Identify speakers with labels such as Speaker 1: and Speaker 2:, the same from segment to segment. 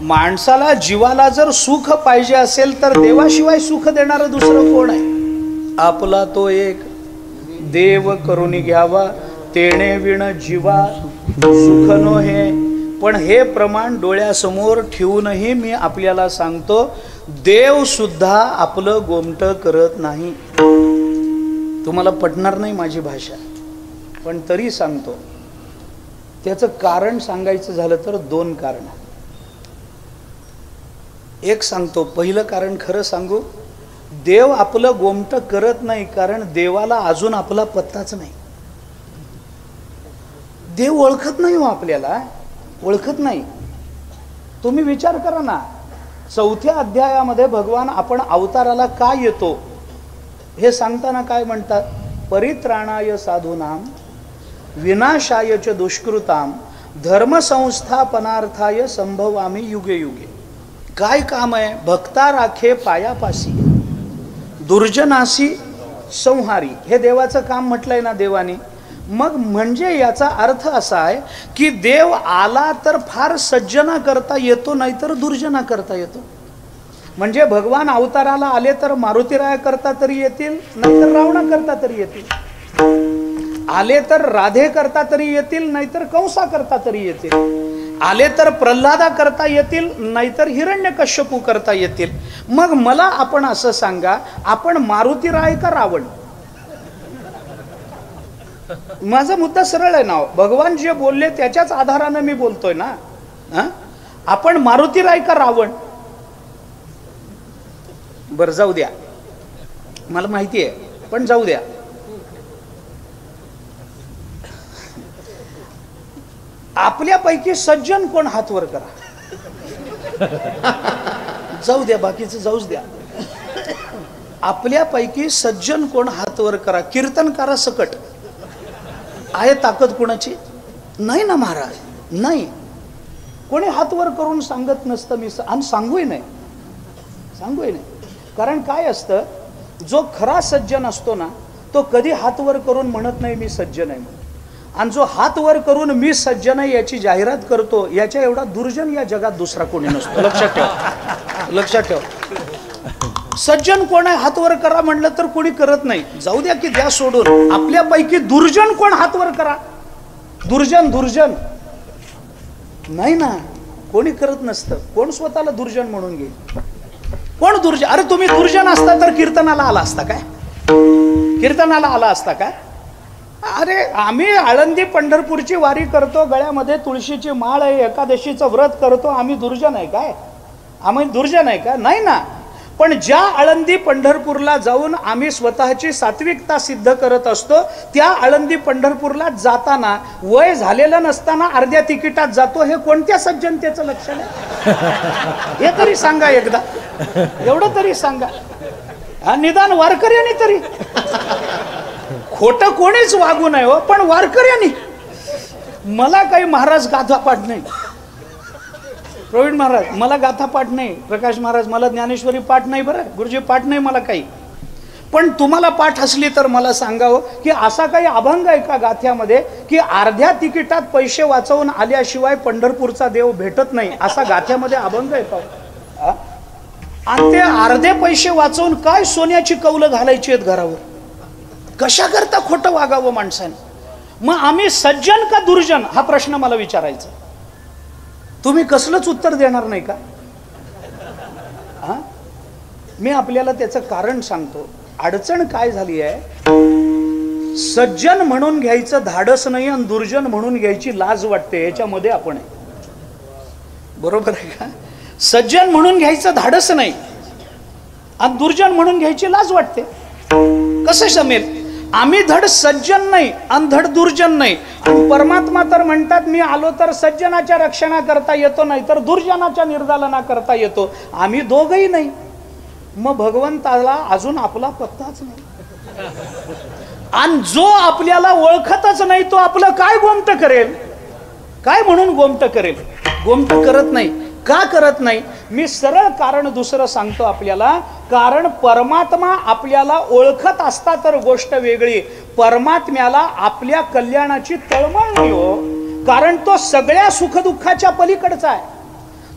Speaker 1: माणसाला जीवाला जर सुख पाहिजे असेल तर देवाशिवाय सुख देणारं दुसरं कोण आहे? आपला तो एक देव करून घ्यावा, तेणे विण जीवा सुख नो हे. पण हे प्रमाण डोळ्यासमोर ठेवूनही मी आपल्याला सांगतो, देव सुद्धा आपलं गोमट करत नाही. तुम्हाला पटणार नाही माझी भाषा, पण तरी सांगतो. त्याचं कारण सांगायचं झालं तर दोन कारण. एक सांगतो, पहिलं कारण खरं सांगू, देव आपलं गोमट करत नाही कारण देवाला अजून आपला पत्ताच नाही. देव ओळखत नाही हो, आपल्याला ओळखत नाही. तुम्ही विचार करा ना, 4थ्या अध्यायामध्ये भगवान आपण अवताराला का येतो हे सांगताना काय म्हणतात? परित्राणाय साधूनाम विनाशाय च दुष्कृताम धर्म संस्थापनार्थाय संभवामी युगे युगे. काय काम आहे? भक्ता राखे पायापासी दुर्जनासी संहारी. हे देवाचं काम म्हटलंय ना देवाने. मग म्हणजे याचा अर्थ असा आहे की देव आला तर फार सज्जना करता येतो, नाहीतर दुर्जना करता येतो. म्हणजे भगवान अवताराला आले तर मारुतीराया करता तरी येतील, नाहीतर रावणा करता तरी येतील. आले तर राधे करता तरी येतील, नाहीतर कंसा करता तरी येतील. आले तर प्रल्हादा करता येतील, नाहीतर हिरण्यकश्यपू करता येतील. मग मला आपण असं सांगा, आपण मारुतीराय का रावण? माझा मुद्दा सरळ आहे ना. भगवान जे बोलले त्याच्याच आधाराने मी बोलतोय ना. आपण मारुतीराय का रावण? बरं जाऊ द्या, मला माहिती आहे, पण जाऊ द्या. आपल्यापैकी सज्जन कोण? हात वर करा. जाऊ द्या, बाकीचं जाऊच द्या. आपल्यापैकी सज्जन कोण? हात वर करा. कीर्तनकारा सकट आहे ताकद कोणाची? नाही ना महाराज, नाही. कोणी हात वर करून सांगत नसतं. मी आणि सांगूही नाही. कारण काय असतं, जो खरा सज्जन असतो ना, तो कधी हात वर करून म्हणत नाही मी सज्जन आहे म्हणून. आणि जो हात वर करून मी सज्जन आहे याची जाहिरात करतो, याच्या एवढा दुर्जन या जगात दुसरा कोणी नसतो. लक्षात ठेव. सज्जन कोण आहे? हात वर करा म्हणलं तर कोणी करत नाही. जाऊ द्या की द्या सोडून. आपल्यापैकी दुर्जन कोण? हात वर करा. दुर्जन नाही ना, कोणी करत नसतं. कोण स्वतःला दुर्जन म्हणून घेईल? कोण दुर्जन? अरे तुम्ही दुर्जन असता तर कीर्तनाला आला असता काय? कीर्तनाला आला असता काय? अरे आम्ही आळंदी पंढरपूरची वारी करतो, गळ्यामध्ये तुळशीची माळ आहे, एकादशीचं व्रत करतो, आम्ही दुर्जन आहे काय? आम्ही दुर्जन आहे का? नाही ना. पण ज्या आळंदी पंढरपूरला जाऊन आम्ही स्वतःची सात्विकता सिद्ध करत असतो, त्या आळंदी पंढरपूरला जाताना वय झालेलं नसताना अर्ध्या तिकिटात जातो, हे कोणत्या सज्जनतेचं लक्षण आहे? हे तरी सांगा एकदा. एवढं तरी सांगा. निदान वारकऱ्यांनी तरी. खोटं कोणीच वागू नये हो, पण वारकऱ्यांनी. मला काही महाराज गाथा पाठ नाही. प्रवीण महाराज मला गाथा पाठ नाही. प्रकाश महाराज मला ज्ञानेश्वरी पाठ नाही. बरं गुरुजी पाठ नाही मला काही. पण तुम्हाला पाठ असली तर मला सांगावं की असा काही अभंग आहे का गाथ्यामध्ये की अर्ध्या तिकिटात पैसे वाचवून आल्याशिवाय पंढरपूरचा देव भेटत नाही, असा गाथ्यामध्ये अभंग आहे का? आणि ते अर्धे पैसे वाचवून काय सोन्याची कौलं घालायची आहेत घरावर? कशा करता खोटं वागावं माणसाने? मग आम्ही सज्जन का दुर्जन हा प्रश्न मला विचारायचा. तुम्ही कसलंच उत्तर देणार नाही का? मी आपल्याला त्याचं कारण सांगतो. अडचण काय झाली आहे, सज्जन म्हणून घ्यायचं धाडस नाही आणि दुर्जन म्हणून घ्यायची लाज वाटते. याच्यामध्ये आपण आहे. बरोबर आहे का? सज्जन म्हणून घ्यायचं धाडस नाही आणि दुर्जन म्हणून घ्यायची लाज वाटते. कसं जमेल? आम्ही धड सज्जन नाही आणि धड दुर्जन नाही. आणि परमात्मा तर म्हणतात मी आलो तर सज्जनाच्या रक्षणा करता येतो, नाही तर दुर्जनाच्या निर्दालना करता येतो. आम्ही दोघही नाही. मग भगवंताला अजून आपला पत्ताच नाही. आणि जो आपल्याला ओळखतच नाही तो आपलं काय गोमट करेल? काय म्हणून गोमट करेल? गोमट करत नाही. का करत नाही? मी सरळ कारण दुसरं सांगतो आपल्याला. कारण परमात्मा आपल्याला ओळखत असता तर गोष्ट वेगळी. परमात्म्याला आपल्या कल्याणाची तळमळ नाही हो. कारण तो सगळ्या सुखदुःखाच्या पलीकडचा आहे.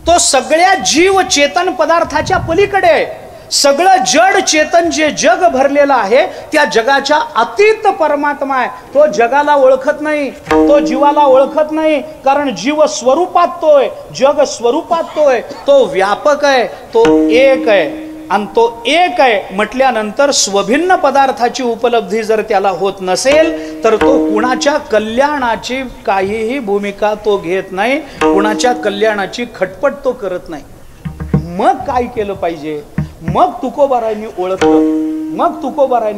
Speaker 1: तो सगळ्या जीव चेतन पदार्थाच्या पलीकडे आहे. सगळं जड चेतन जे जग भरलेलं आहे त्या जगाच्या अतीत परमात्मा आहे. तो जगाला ओळखत नाही, तो जीवाला ओळखत नाही, कारण जीव स्वरूपात तो आहे, जग स्वरूपात तो आहे. तो व्यापक आहे, तो एक आहे. आणि तो एक आहे म्हटल्यानंतर स्वभिन्न पदार्थाची उपलब्धी जर त्याला होत नसेल तर तो कुणाच्या कल्याणाची काहीही भूमिका तो घेत नाही, कुणाच्या कल्याणाची खटपट तो करत नाही. मग काय केलं पाहिजे? मग तुकोबारायांनी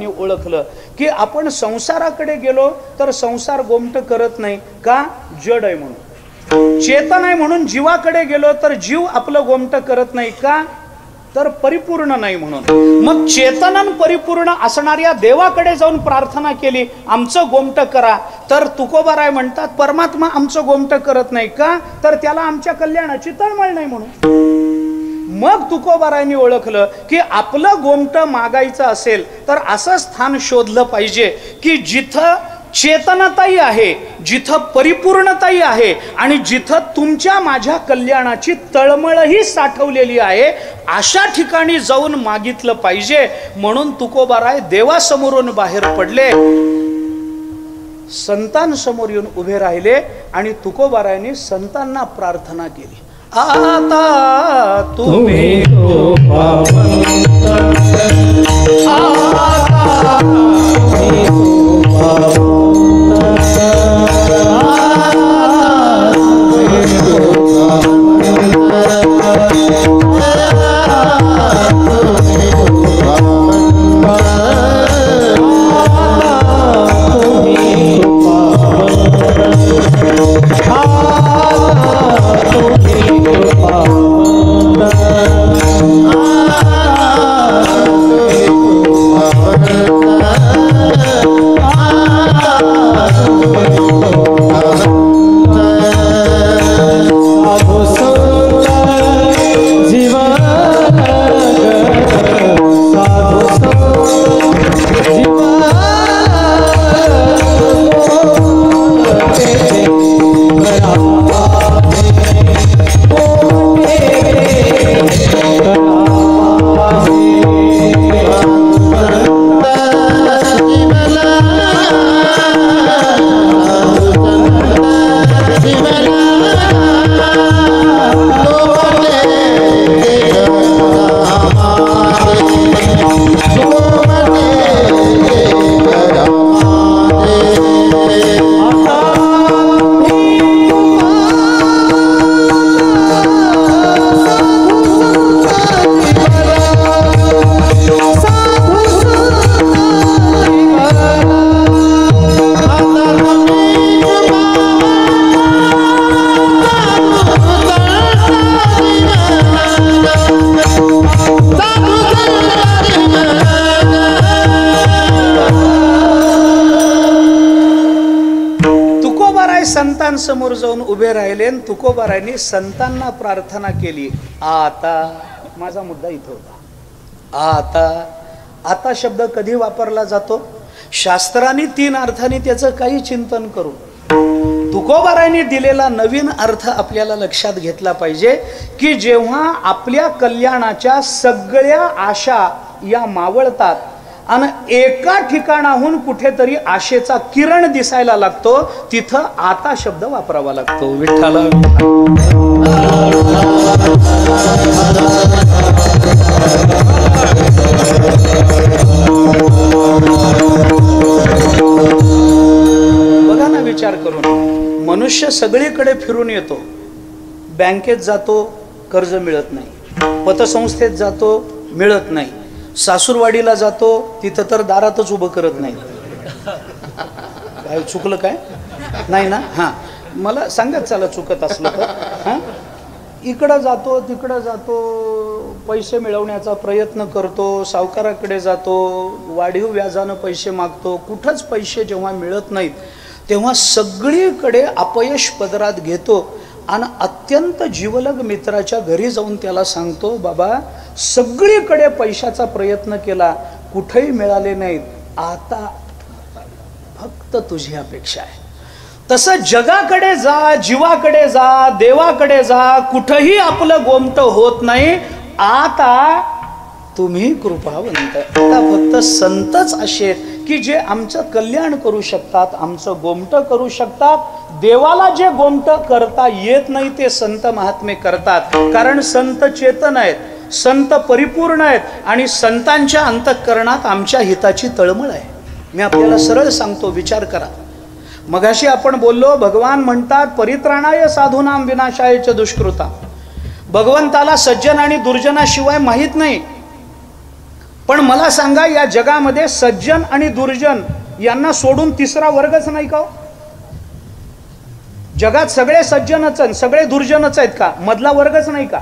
Speaker 1: ओळखलं की आपण संसाराकडे गेलो तर संसार गोमट करत नाही का? जड आहे म्हणून. चेतन आहे म्हणून जीवाकडे गेलो तर जीव आपलं गोमट करत नाही का? तर परिपूर्ण नाही म्हणून. मग चेतनन परिपूर्ण असणाऱ्या देवाकडे जाऊन प्रार्थना केली, आमचं गोमट करा. तर तुकोबाराय म्हणतात परमात्मा आमचं गोमट करत नाही का? तर त्याला आमच्या कल्याणाची तळमळ नाही म्हणून. मग तुकोबारायांनी ओळखलं की आपलं गोमट मागायचं असेल तर असं स्थान शोधलं पाहिजे की जिथं चेतनताई आहे, जिथं परिपूर्णताई आहे आणि जिथं तुमच्या माझ्या कल्याणाची तळमळही साठवलेली आहे, अशा ठिकाणी जाऊन मागितलं पाहिजे. म्हणून तुकोबाराय देवासमोरून बाहेर पडले, संतांसमोर येऊन उभे राहिले आणि तुकोबारायांनी संतांना प्रार्थना केली. आता तुम्ही समोर जाऊन उभे राहिले. तुकोबारायांनी संतांना प्रार्थना केली. आता माझा मुद्दा इथं होता. आता शब्द कधी वापरला जातो? शास्त्रांनी 3 अर्थांनी त्याचं काही चिंतन करू. तुकोबारायांनी दिलेला नवीन अर्थ आपल्याला लक्षात घेतला पाहिजे की जेव्हा आपल्या कल्याणाच्या सगळ्या आशा या मावळतात आणि एका ठिकाणाहून कुठेतरी आशेचा किरण दिसायला लागतो, तिथं आता शब्द वापरावा लागतो. विठ्ठला बघा ना, विचार करून. मनुष्य सगळीकडे फिरून येतो. बँकेत जातो, कर्ज मिळत नाही. पतसंस्थेत जातो, मिळत नाही. सासूरवाडीला जातो, तिथं तर दारातच उभं करत नाही. काय चुकलं काय? नाही ना? हां, मला सांगत चला चुकत असलं तर. हां, इकडं जातो, तिकडं जातो, पैसे मिळवण्याचा प्रयत्न करतो, सावकाराकडे जातो, वाढीव व्याजानं पैसे मागतो. कुठंच पैसे जेव्हा मिळत नाहीत तेव्हा सगळीकडे अपयश पदरात घेतो आणि अत्यंत जीवलग मित्राच्या घरी जाऊन त्याला सांगतो, बाबा सगळीकडे पैशाचा प्रयत्न केला, कुठेही मिळाले नाहीत, आता फक्त तुझी अपेक्षा आहे. तसं जगाकडे जा, जीवाकडे जा, देवाकडे जा, कुठंही आपलं गोमट होत नाही. आता तुम्ही कृपावंत. आता फक्त संतच असे की जे आमचं कल्याण करू शकतात, आमचं गोमट करू शकतात. देवाला जे गोमट करता येत नाही ते संत महात्मे करतात. कारण संत चेतन आहेत, संत परिपूर्ण आहेत आणि संतांच्या अंतःकरणात आमच्या हिताची तळमळ आहे. मी आपल्याला सरळ सांगतो, विचार करा. मगाशी आपण बोललो, भगवान म्हणतात परित्राणाय साधूनाम विनाशाय च दुष्कृता. भगवंताला सज्जन आणि दुर्जनाशिवाय माहीत नाही. पण मला सांगा, या जगामध्ये सज्जन आणि दुर्जन यांना सोडून तिसरा वर्गच नाही का? जगात सगळे सज्जनच आहेत, सगळे दुर्जनच आहेत का? मधला वर्गच नाही का?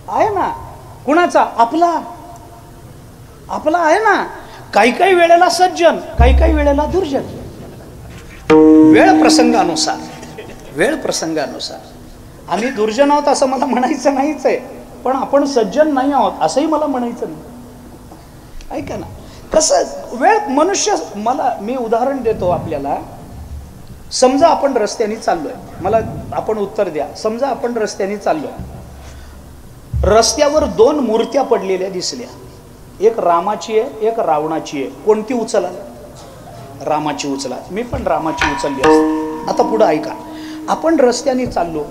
Speaker 1: आहे ना. कुणाचा? आपला. आपला आहे ना. काही काही वेळेला सज्जन, काही काही वेळेला दुर्जन. वेळ प्रसंगानुसार, वेळ प्रसंगानुसार. आम्ही दुर्जन आहोत असं मला म्हणायचं नाहीच आहे, पण आपण सज्जन नाही आहोत असंही मला म्हणायचं नाही. ऐका ना, कसं वेळ मनुष्य. मी उदाहरण देतो आपल्याला. समजा आपण रस्त्याने चाललोय, मला आपण उत्तर द्या. समजा आपण रस्त्याने चाललोय, रस्त्यावर दोन मूर्त्या पडलेल्या दिसल्या. एक रामाची आहे, एक रावणाची आहे. कोणती उचला? रामाची उचला. मी पण रामाची उचलली असते. आता पुढे ऐका. आपण रस्त्याने चाललो,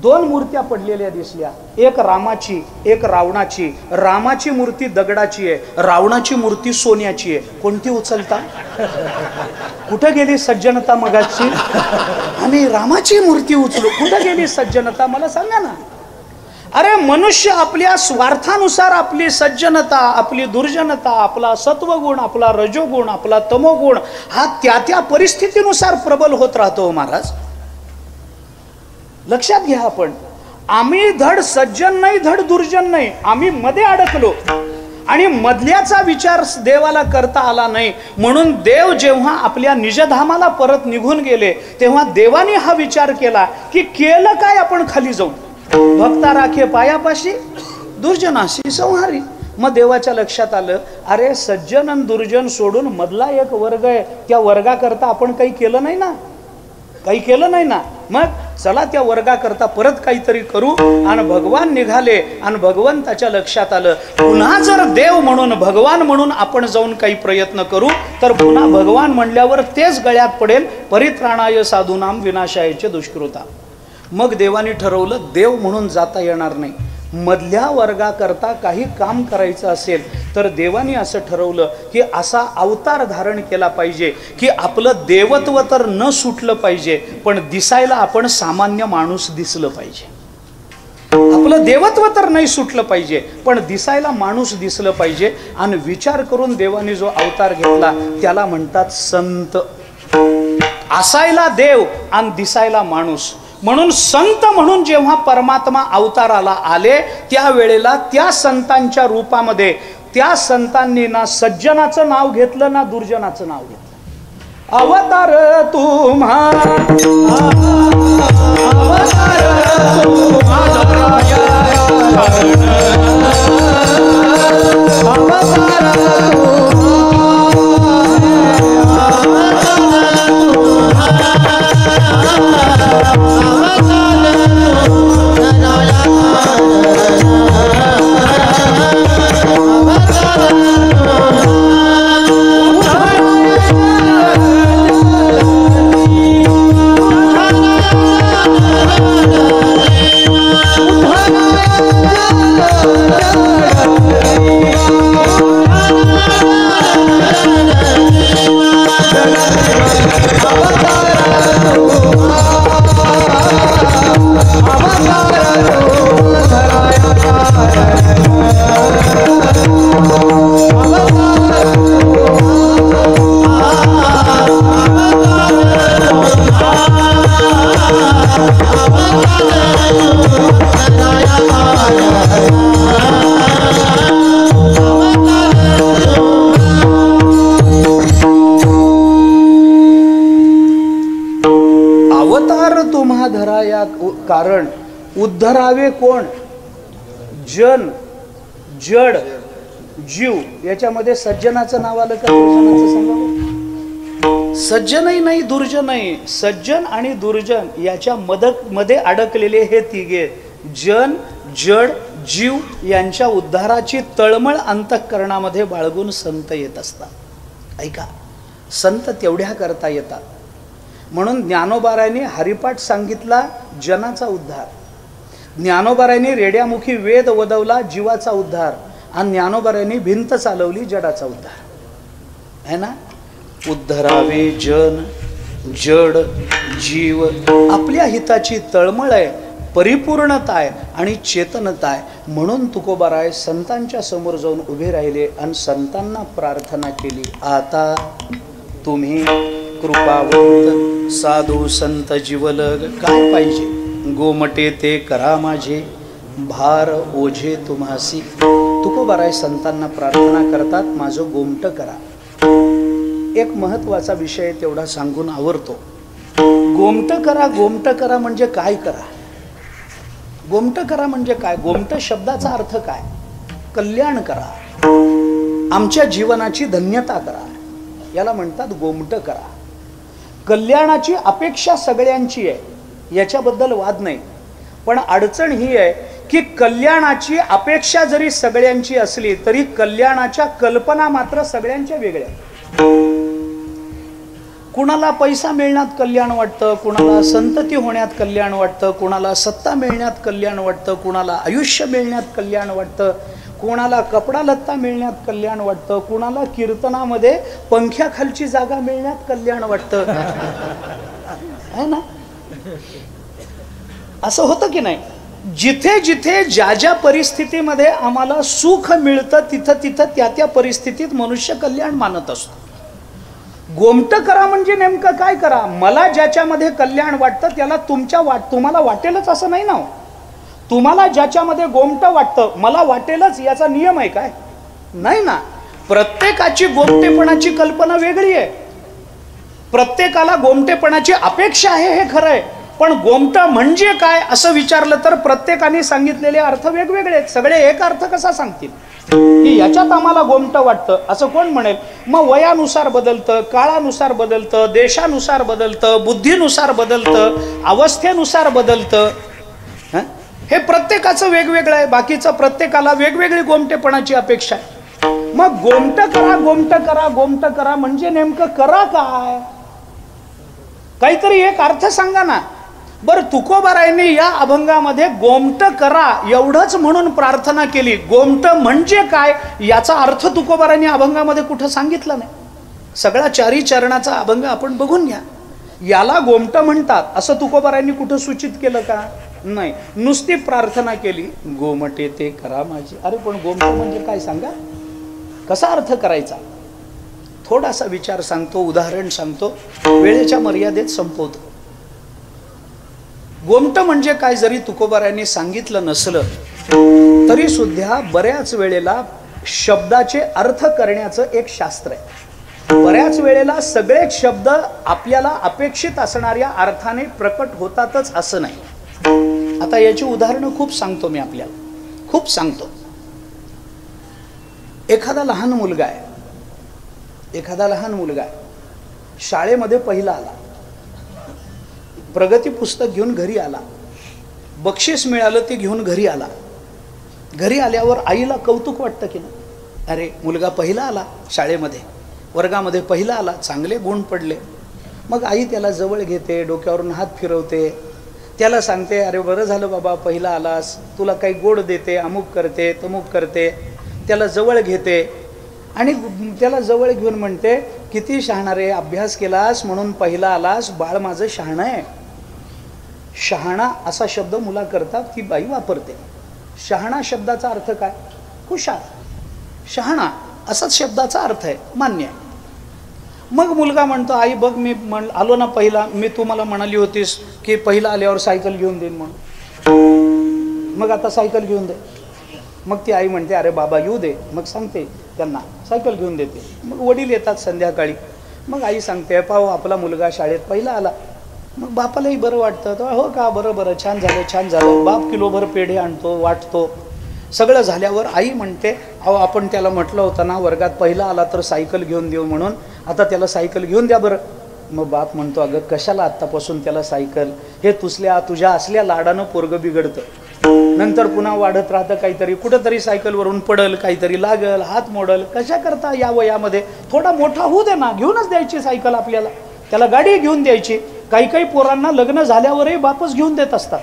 Speaker 1: दोन मूर्त्या पडलेल्या दिसल्या. एक रामाची, एक रावणाची. रामाची मूर्ती दगडाची आहे, रावणाची मूर्ती सोन्याची आहे. कोणती उचलता? कुठे गेली सज्जनता मगाची? आम्ही रामाची मूर्ती उचलू. कुठे गेली सज्जनता? मला सांगा ना. अरे मनुष्य आपल्या स्वार्थानुसार आपली सज्जनता, आपली दुर्जनता, आपला सत्वगुण, आपला रजोगुण, आपला तमोगुण हा त्या परिस्थितीनुसार प्रबल होत राहतो. महाराज लक्षात घ्या. आपण आम्ही धड सज्जन नाही, धड दुर्जन नाही. आम्ही मध्ये अडकलो आणि मधल्याचा विचार देवाला करता आला नाही. म्हणून देव जेव्हा आपल्या निजधामाला परत निघून गेले, तेव्हा देवाने हा विचार केला की केलं काय आपण खाली जाऊन? भक्ता राखे पायापाशी, दुर्जनाशी संहारी. मग देवाच्या लक्षात आलं, अरे सज्जन आणि दुर्जन सोडून मधला एक वर्ग आहे, त्या वर्गाकरता आपण काही केलं नाही ना, काही केलं नाही ना. मग चला त्या वर्गाकरता परत काहीतरी करू. आणि भगवान निघाले आणि भगवंताच्या लक्षात आलं, पुन्हा जर देव म्हणून, भगवान म्हणून आपण जाऊन काही प्रयत्न करू तर पुन्हा भगवान म्हणल्यावर तेच गळ्यात पडेल, परित्राणाय साधूनाम विनाशायचे दुष्कृता. मग देवाने ठरवलं, देव म्हणून जाता येणार नाही. मधल्या वर्गाकरता काही काम करायचं असेल तर देवाने असं ठरवलं की असा अवतार धारण केला पाहिजे की आपलं देवत्व तर न सुटलं पाहिजे, पण दिसायला आपण सामान्य माणूस दिसलं पाहिजे. आपलं देवत्व तर नाही सुटलं पाहिजे, पण दिसायला माणूस दिसलं पाहिजे. आणि विचार करून देवाने जो अवतार घेतला त्याला म्हणतात संत. असायला देव आणि दिसायला माणूस. म्हणून संत म्हणून जेव्हा परमात्मा अवताराला आले, त्यावेळेला त्या संतांच्या रूपामध्ये त्या संतांनी ना सज्जनाचं नाव घेतलं ना दुर्जनाचं नाव घेतलं. अवतार तुम्हा, अवतार तुम्हा धराया कारण उद्धरावे कोण? जन, जड, जीव. याच्यामध्ये सज्जनाचं नाव आलं का दुर्जनाचं? सांगा. सज्जनही नाही दुर्जनही, सज्जन आणि दुर्जन याच्या मध्ये अडकलेले हे तिघे जन जड जीव यांच्या उद्धाराची तळमळ अंतःकरणामध्ये बाळगून संत येत असतात. ऐका, संत तेवढ्या करता येतात. म्हणून ज्ञानोबारायांनी हरिपाठ सांगितला जनाचा उद्धार, ज्ञानोबारायांनी रेड्यामुखी वेद वदवला जीवाचा उद्धार, आणि ज्ञानोबारायांनी भिंत चालवली जडाचा उद्धार. है ना? उद्धरावे जन जड जीव, आपल्या हिताची तळमळ आहे, परिपूर्णता आहे आणि चेतनता आहे. म्हणून तुकोबाराय संतांच्या समोर जाऊन उभे राहिले आणि संतांना प्रार्थना केली, आता तुम्ही कृपावंत साधू संत जीवलग, काय पाहिजे गोमटे ते करा माझे, भार ओझे तुम्हासी. तुकोबाराय संतांना प्रार्थना करतात, माझं गोमट करा. एक महत्वाचा विषय तेवढा सांगून आवरतो. गोमट करा, गोमट करा म्हणजे काय करा? गोमट करा म्हणजे काय? गोमट शब्दाचा अर्थ काय? कल्याण करा, आमच्या जीवनाची धन्यता करा, याला म्हणतात गोमट करा. कल्याणाची अपेक्षा सगळ्यांची आहे, याच्याबद्दल वाद नाही. पण अडचण ही आहे की कल्याणाची अपेक्षा जरी सगळ्यांची असली तरी कल्याणाच्या कल्पना मात्र सगळ्यांच्या वेगळ्या. कुणाला पैसा मिळण्यात कल्याण वाटतं, कुणाला संतती होण्यात कल्याण वाटतं, कुणाला सत्ता मिळण्यात कल्याण वाटतं, कुणाला आयुष्य मिळण्यात कल्याण वाटतं, कुणाला कपडा लत्ता मिळण्यात कल्याण वाटतं, कुणाला कीर्तनामध्ये पंख्याखालची जागा मिळण्यात कल्याण वाटतं. है ना? असं होतं की नाही? जिथे जिथे ज्या ज्या परिस्थितीमध्ये आम्हाला सुख मिळतं तिथं तिथं त्या त्या परिस्थितीत मनुष्य कल्याण मानत असतो. गोमट करा म्हणजे नेमकं काय करा? मला ज्याच्यामध्ये कल्याण वाटतं त्याला तुम्हाला वाटेलच असं नाही ना. तुम्हाला ज्याच्यामध्ये गोमट वाटतं मला वाटेलच याचा नियम आहे काय? नाही ना. प्रत्येकाची गोमटेपणाची कल्पना वेगळी आहे, प्रत्येकाला गोमटेपणाची अपेक्षा आहे, हे खरं आहे. पण गोमट म्हणजे काय असं विचारलं तर प्रत्येकाने सांगितलेले अर्थ वेगवेगळे आहेत. सगळे एक अर्थ कसा सांगतील की याच्यात आम्हाला गोमट वाटतं असं कोण म्हणेल? मग वयानुसार बदलतं, काळानुसार बदलतं, देशानुसार बदलतं, बुद्धीनुसार बदलतं, अवस्थेनुसार बदलतं. हे प्रत्येकाचं वेगवेगळं आहे. बाकीचं प्रत्येकाला वेगवेगळी गोमटेपणाची अपेक्षा आहे. मग गोमट करा, गोमट करा, गोमट करा म्हणजे नेमकं करा काय? काहीतरी एक अर्थ सांगा ना. बरं, तुकोबारायांनी या अभंगामध्ये गोमट करा एवढंच म्हणून प्रार्थना केली. गोमट म्हणजे काय याचा अर्थ तुकोबारायांनी अभंगामध्ये कुठं सांगितलं नाही. सगळा चारी चरणाचा अभंग आपण बघून घ्या. याला गोमट म्हणतात असं तुकोबारायांनी कुठं सूचित केलं का? नाही. नुसती प्रार्थना केली, गोमटे ते करा माझी. अरे पण गोमट म्हणजे काय सांगा, कसा अर्थ करायचा? थोडासा विचार सांगतो, उदाहरण सांगतो, वेळेच्या मर्यादेत संपवतो. गोमट म्हणजे काय जरी तुकोबारायांनी सांगितलं नसलं तरी सुद्धा बऱ्याच वेळेला शब्दाचे अर्थ करण्याचं एक शास्त्र आहे. बऱ्याच वेळेला सगळे शब्द आपल्याला अपेक्षित असणाऱ्या अर्थाने प्रकट होतातच असं नाही. आता याची उदाहरणं खूप सांगतो मी, आपल्याला खूप सांगतो. एखादा लहान मुलगा आहे, शाळेमध्ये पहिला आला, प्रगती पुस्तक घेऊन घरी आला, बक्षीस मिळालं ते घेऊन घरी आला. घरी आल्यावर आईला कौतुक वाटतं की नाही? अरे मुलगा पहिला आला, शाळेमध्ये वर्गामध्ये पहिला आला, चांगले गुण पडले. मग आई त्याला जवळ घेते, डोक्यावरून हात फिरवते, त्याला सांगते अरे बरं झालं बाबा पहिला आलास, तुला काही गोड देते, अमुक करते तमुक करते. त्याला जवळ घेते आणि त्याला जवळ घेऊन म्हणते किती शहाणा रे, अभ्यास केलास म्हणून पहिला आलास, बाळ माझं शहाणं आहे. शहाणा असा शब्द मुलाकरता ती बाई वापरते. शहाणा शब्दाचा अर्थ काय? हुशार. शहाणा असाच शब्दाचा अर्थ आहे, मान्य आहे. मग मुलगा म्हणतो आई बघ मी आलो ना पहिला, मी तुम्हाला म्हणाली होतीस की पहिला आल्यावर सायकल घेऊन देईन म्हणून, मग आता सायकल घेऊन दे. मग ती आई म्हणते अरे बाबा येऊ दे. मग सांगते त्यांना सायकल घेऊन देते. मग वडील येतात संध्याकाळी. मग आई सांगते पाहू आपला मुलगा शाळेत पहिला आला. मग बापालाही बरं वाटतं, तर हो का बरं बरं छान झालं छान झालं. बाप किलोभर पेढे आणतो, वाटतो. सगळं झाल्यावर आई म्हणते अहो आपण त्याला म्हटलं होतं ना वर्गात पहिला आला तर सायकल घेऊन देऊ म्हणून, आता त्याला सायकल घेऊन द्या बरं. मग बाप म्हणतो, अगं कशाला आत्तापासून त्याला सायकल, हे तुझ्या असल्या लाडानं पोरग बिघडतं, नंतर पुन्हा वाढत राहतं, काहीतरी कुठंतरी सायकलवरून पडल, काहीतरी लागल, हात मोडल, कशा करता या वयामध्ये थोडा मोठा होऊ दे ना, घेऊनच द्यायची सायकल आपल्याला, त्याला गाडी घेऊन द्यायची. काही काही पोरांना लग्न झाल्यावरही बापच घेऊन देत असतात,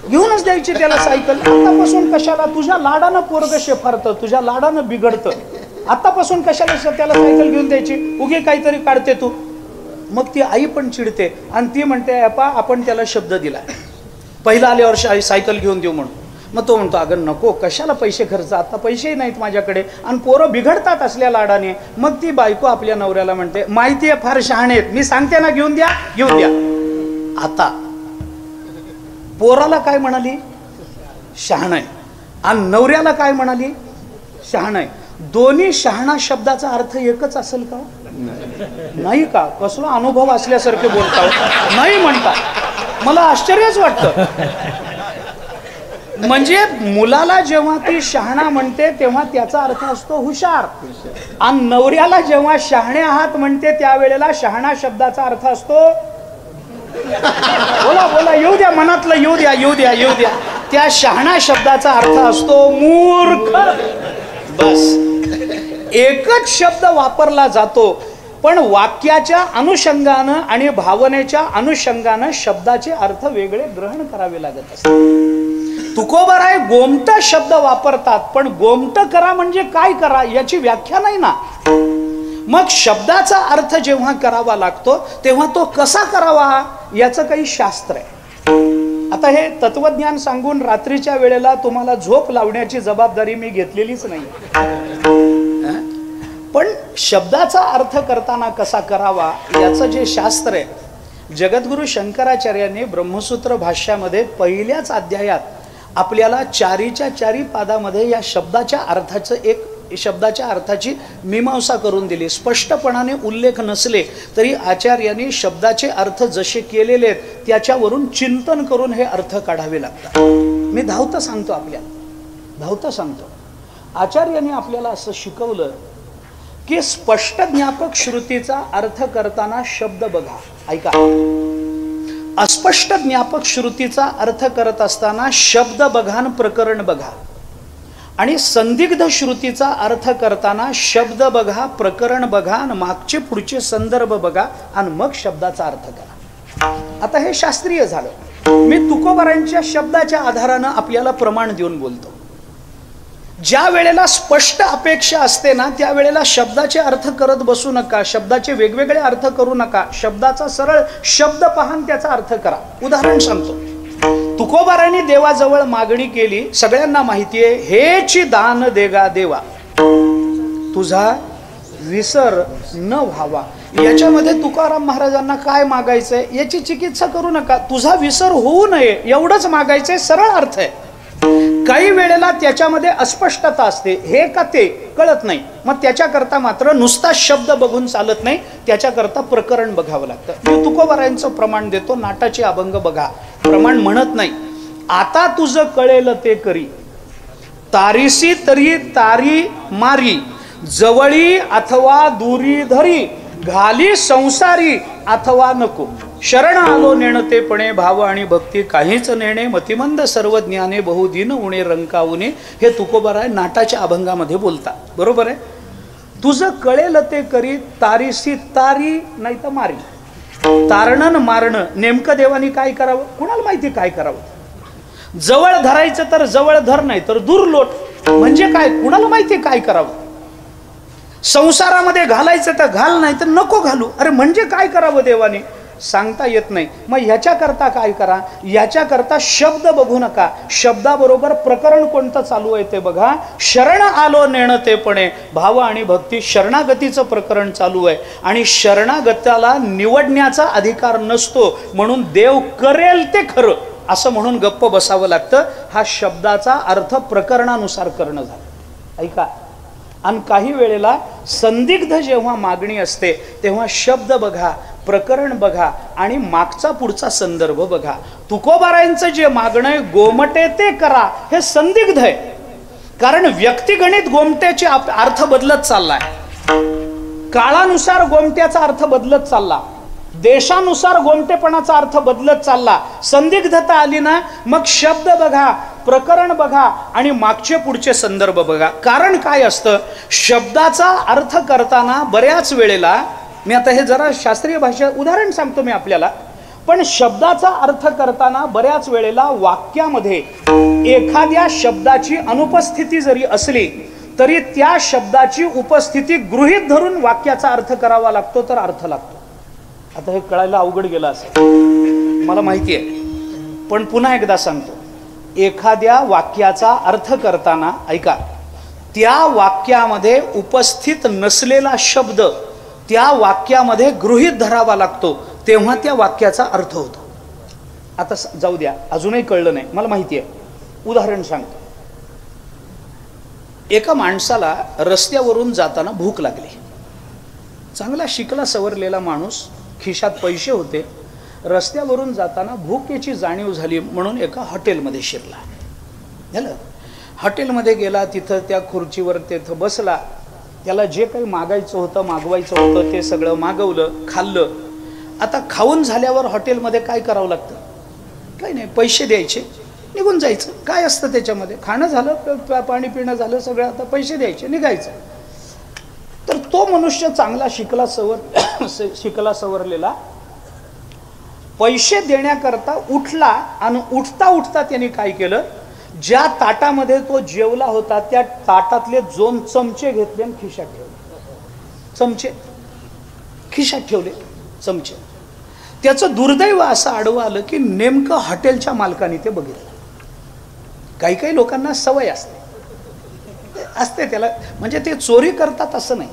Speaker 1: घेऊनच द्यायची त्याला सायकल. आतापासून कशाला, तुझ्या लाडानं पोरग शेफारतं, तुझ्या लाडानं बिघडतं, आतापासून कशाला त्याला सायकल घेऊन द्यायची, उगे काहीतरी काढते तू. मग ती आई पण चिडते आणि ती म्हणते, अप्पा आपण त्याला शब्द दिला पहिला आल्यावर सायकल घेऊन देऊ म्हणून. मग तो म्हणतो, अगं नको, कशाला पैसे खर्च, आता पैसेही नाहीत माझ्याकडे आणि पोरं बिघडतात असल्या लाडाने. मग ती बायको आपल्या नवऱ्याला म्हणते, माहिती आहे फार शहाणे आहेत, मी सांगते ना घेऊन द्या, घेऊन द्या. आता पोराला काय म्हणाली, शहाणा आहे, आणि नवऱ्याला काय म्हणाली, शहाणा आहे. दोन्ही शहाणा शब्दाचा अर्थ एकच असेल का? नाही का? कसला अनुभव असल्यासारखे बोलता, नाही म्हणता, मला आश्चर्यच वाटतं. म्हणजे मुलाला जेव्हा ती शहाणा म्हणते तेव्हा त्याचा अर्थ असतो हुशार, आणि नवऱ्याला जेव्हा शहाणे आहात म्हणते त्यावेळेला शहाणा शब्दाचा अर्थ असतो, बोला बोला, येऊ द्या, मनातलं येऊ द्या, येऊ द्या, येऊ द्या, त्या शहाणा शब्दाचा अर्थ असतो मूर्ख. बस एकच शब्द वापरला जातो, पण वाक्याच्या अनुषंगानं आणि भावनेच्या अनुषंगानं शब्दाचे अर्थ वेगळे ग्रहण करावे लागत असतात. तुकोबाराय गोमटा शब्द वापरतात, पण गोमट करा म्हणजे काय करा याची व्याख्या नाही ना. मग शब्दाचा अर्थ जेव्हा करावा लागतो तेव्हा तो कसा करावा याचं काही शास्त्र आहे. आता हे तत्वज्ञान सांगून रात्रीच्या वेळेला तुम्हाला झोप लावण्याची जबाबदारी मी घेतलेलीच नाही, पण शब्दाचा अर्थ करताना कसा करावा याचं जे शास्त्र आहे, जगद्गुरु शंकराचार्यांनी ब्रह्मसूत्र भाष्यामध्ये पहिल्याच अध्यायात आपल्याला चारीच्या चारी पादामध्ये या शब्दाच्या अर्थाची मीमांसा करून दिली. स्पष्टपणाने उल्लेख नसले तरी आचार्यांनी शब्दाचे अर्थ जसे केलेले आहेत त्याच्यावरून चिंतन करून हे अर्थ काढावे लागतात. मी धावतं सांगतो, धावतं सांगतो. आचार्यांनी आपल्याला असं शिकवलं की स्पष्ट ज्ञापक श्रुतीचा अर्थ करताना शब्द बघा, ऐका. अस्पष्ट ज्ञापक श्रुतीचा अर्थ करत असताना शब्द बघा आणि प्रकरण बघा, आणि संदिग्ध श्रुतीचा अर्थ करताना शब्द बघा, प्रकरण बघा आणि मागचे पुढचे संदर्भ बघा आणि मग शब्दाचा अर्थ करा. आता हे शास्त्रीय झालं. मी तुकोबारांच्या शब्दाच्या आधारानं आपल्याला प्रमाण देऊन बोलतो. ज्या वेळेला स्पष्ट अपेक्षा असते ना त्यावेळेला शब्दाचे अर्थ करत बसू नका, शब्दाचे वेगवेगळे अर्थ करू नका, शब्दाचा सरळ शब्द पहा आणि त्याचा अर्थ करा. उदाहरण सांगतो. तुकोबारांनी देवाजवळ मागणी केली, सगळ्यांना माहिती आहे, हेची दान देगा देवा, तुझा विसर न व्हावा. याच्यामध्ये तुकाराम महाराजांना काय मागायचंय याची चिकित्सा करू नका, तुझा विसर होऊ नये एवढंच मागायचंय, सरळ अर्थ आहे. काही वेळेला त्याच्यामध्ये अस्पष्टता असते, हे का ते कळत नाही, मग त्याच्याकरता मात्र नुसता शब्द बघून चालत नाही, त्याच्याकरता प्रकरण बघावं लागतं. मी तुकोबारायांचं प्रमाण देतो. नाटाचे अभंग बघा, प्रमाण म्हणत नाही, आता तुझं कळेल ते करी, तारीसी तरी तारी मारी, जवळी अथवा दुरी धरी, घाली संसारी अथवा नको, शरण आलो नेणतेपणे, भाव आणि भक्ती काहीच नेणे, मतिमंद सर्व ज्ञाने बहुदिन उणे रंकावणे. हे तुकोबाराय नाटाच्या अभंगामध्ये बोलतात. बरोबर आहे. तुझं कळेल ते करी, तारीसी तारी नाही तर मारी, तारणन मारणं नेमकं देवानी काय करावं कुणाला माहिती काय करावं. जवळ धरायचं तर जवळ धर, नाही तर दूर लोट, म्हणजे काय कुणाला माहिती काय करावं. संसारामध्ये घालायचं तर घाल, नाही तर नको घालू, अरे म्हणजे काय करावं देवाने सांगता येत नाही. मग ह्याच्याकरता काय करा, याच्याकरता शब्द बघू नका, शब्दाबरोबर प्रकरण कोणतं चालू आहे ते बघा. शरण आलो नेणतेपणे, भाव आणि भक्ती, शरणागतीचं प्रकरण चालू आहे आणि शरणागताला निवडण्याचा अधिकार नसतो, म्हणून देव करेल ते खरं असं म्हणून गप्प बसावं लागतं. हा शब्दाचा अर्थ प्रकरणानुसार करणं झालं. ऐका. आणि काही वेळेला संदिग्ध जेव्हा मागणी असते तेव्हा शब्द बघा, प्रकरण बघा आणि मागचा पुढचा संदर्भ बघा. तुकोबारायांचं जे मागणं आहे गोमटे ते करा, हे संदिग्ध आहे, कारण व्यक्तिगणित गोमट्याचे अर्थ बदलत चाललाय. काळानुसार गोमट्याचा अर्थ बदलत चालला, देशानुसार गोमटेपणाचा अर्थ बदलत चालला, संदिग्धता आली ना, मग शब्द बघा, प्रकरण बघा आणि मागचे पुढचे संदर्भ बघा. कारण काय असतं, शब्दाचा अर्थ करताना बऱ्याच वेळेला, मी आता हे जरा शास्त्रीय भाषा उदाहरण सांगतो मी आपल्याला, पण शब्दाचा अर्थ करताना बऱ्याच वेळेला वाक्यामध्ये एखाद्या शब्दाची अनुपस्थिती जरी असली तरी त्या शब्दाची उपस्थिती गृहीत धरून वाक्याचा अर्थ करावा लागतो, तर अर्थ लागतो. आता हे कळायला अवघड गेलं असं मला माहिती आहे, पण पुन्हा एकदा सांगतो. एखाद्या वाक्याचा अर्थ करताना ऐका, त्या वाक्यामध्ये उपस्थित नसलेला शब्द त्या वाक्यामध्ये गृहीत धरावा लागतो, तेव्हा त्या वाक्याचा अर्थ होतो. आता जाऊ द्या, अजूनही कळलं नाही, मला माहिती आहे. उदाहरण सांगतो. एका माणसाला रस्त्यावरून जाताना भूक लागली. चांगला शिकला सवरलेला माणूस, खिशात पैसे होते, रस्त्यावरून जाताना भूकेची जाणीव झाली म्हणून एका हॉटेलमध्ये शिरला. झालं, हॉटेलमध्ये गेला, तिथं त्या खुर्चीवर तिथं बसला, त्याला जे काही मागायचं होतं मागवायचं होतं ते सगळं मागवलं, खाल्लं. आता खाऊन झाल्यावर हॉटेलमध्ये काय करावं लागतं, काही नाही, पैसे द्यायचे, निघून जायचं. काय असतं त्याच्यामध्ये, खाणं झालं, पाणी पिणं झालं सगळं, आता पैसे द्यायचे, निघायचं. तर तो मनुष्य चांगला शिकला सवरलेला पैसे देण्याकरता उठला आणि उठता उठता त्यांनी काय केलं, ज्या ताटामध्ये तो जेवला होता त्या ताटातले 2 चमचे घेतले आणि खिशात ठेवले. चमचे खिशात ठेवले, चमचे. त्याचं दुर्दैव असं आडवं आलं की नेमकं हॉटेलच्या मालकाने ते बघितलं. काही काही लोकांना सवय असते त्याला, म्हणजे ते चोरी करतात असं नाही,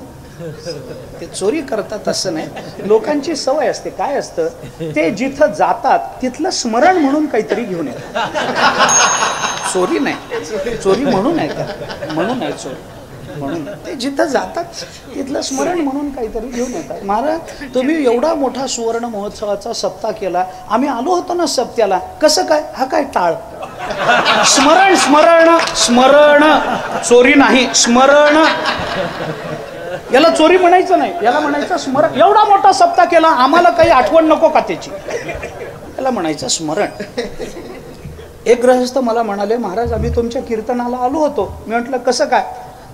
Speaker 1: ते चोरी करतात असं नाही, लोकांची सवय असते. काय असतं, ते जिथं जातात तिथलं स्मरण म्हणून काहीतरी घेऊन येतात. चोरी नाही, चोरी म्हणून आहे का, म्हणून आहे चोरी, म्हणून ते जिथं जातात तिथलं स्मरण म्हणून काहीतरी घेऊन येतात. महाराज, तुम्ही एवढा मोठा सुवर्ण महोत्सवाचा सप्ताह केला, आम्ही आलो होतो ना सप्त्याला, कसं काय, हा काय टाळ, स्मरण स्मरण स्मरण, चोरी नाही, स्मरण. याला चोरी म्हणायचं नाही, याला म्हणायचं स्मरण. एवढा मोठा सप्ताह केला, आम्हाला काही आठवण नको का त्याची, याला म्हणायचं स्मरण. एक गृहस्थ मला म्हणाले, महाराज आम्ही तुमच्या कीर्तनाला आलो होतो. मी म्हटलं कसं काय,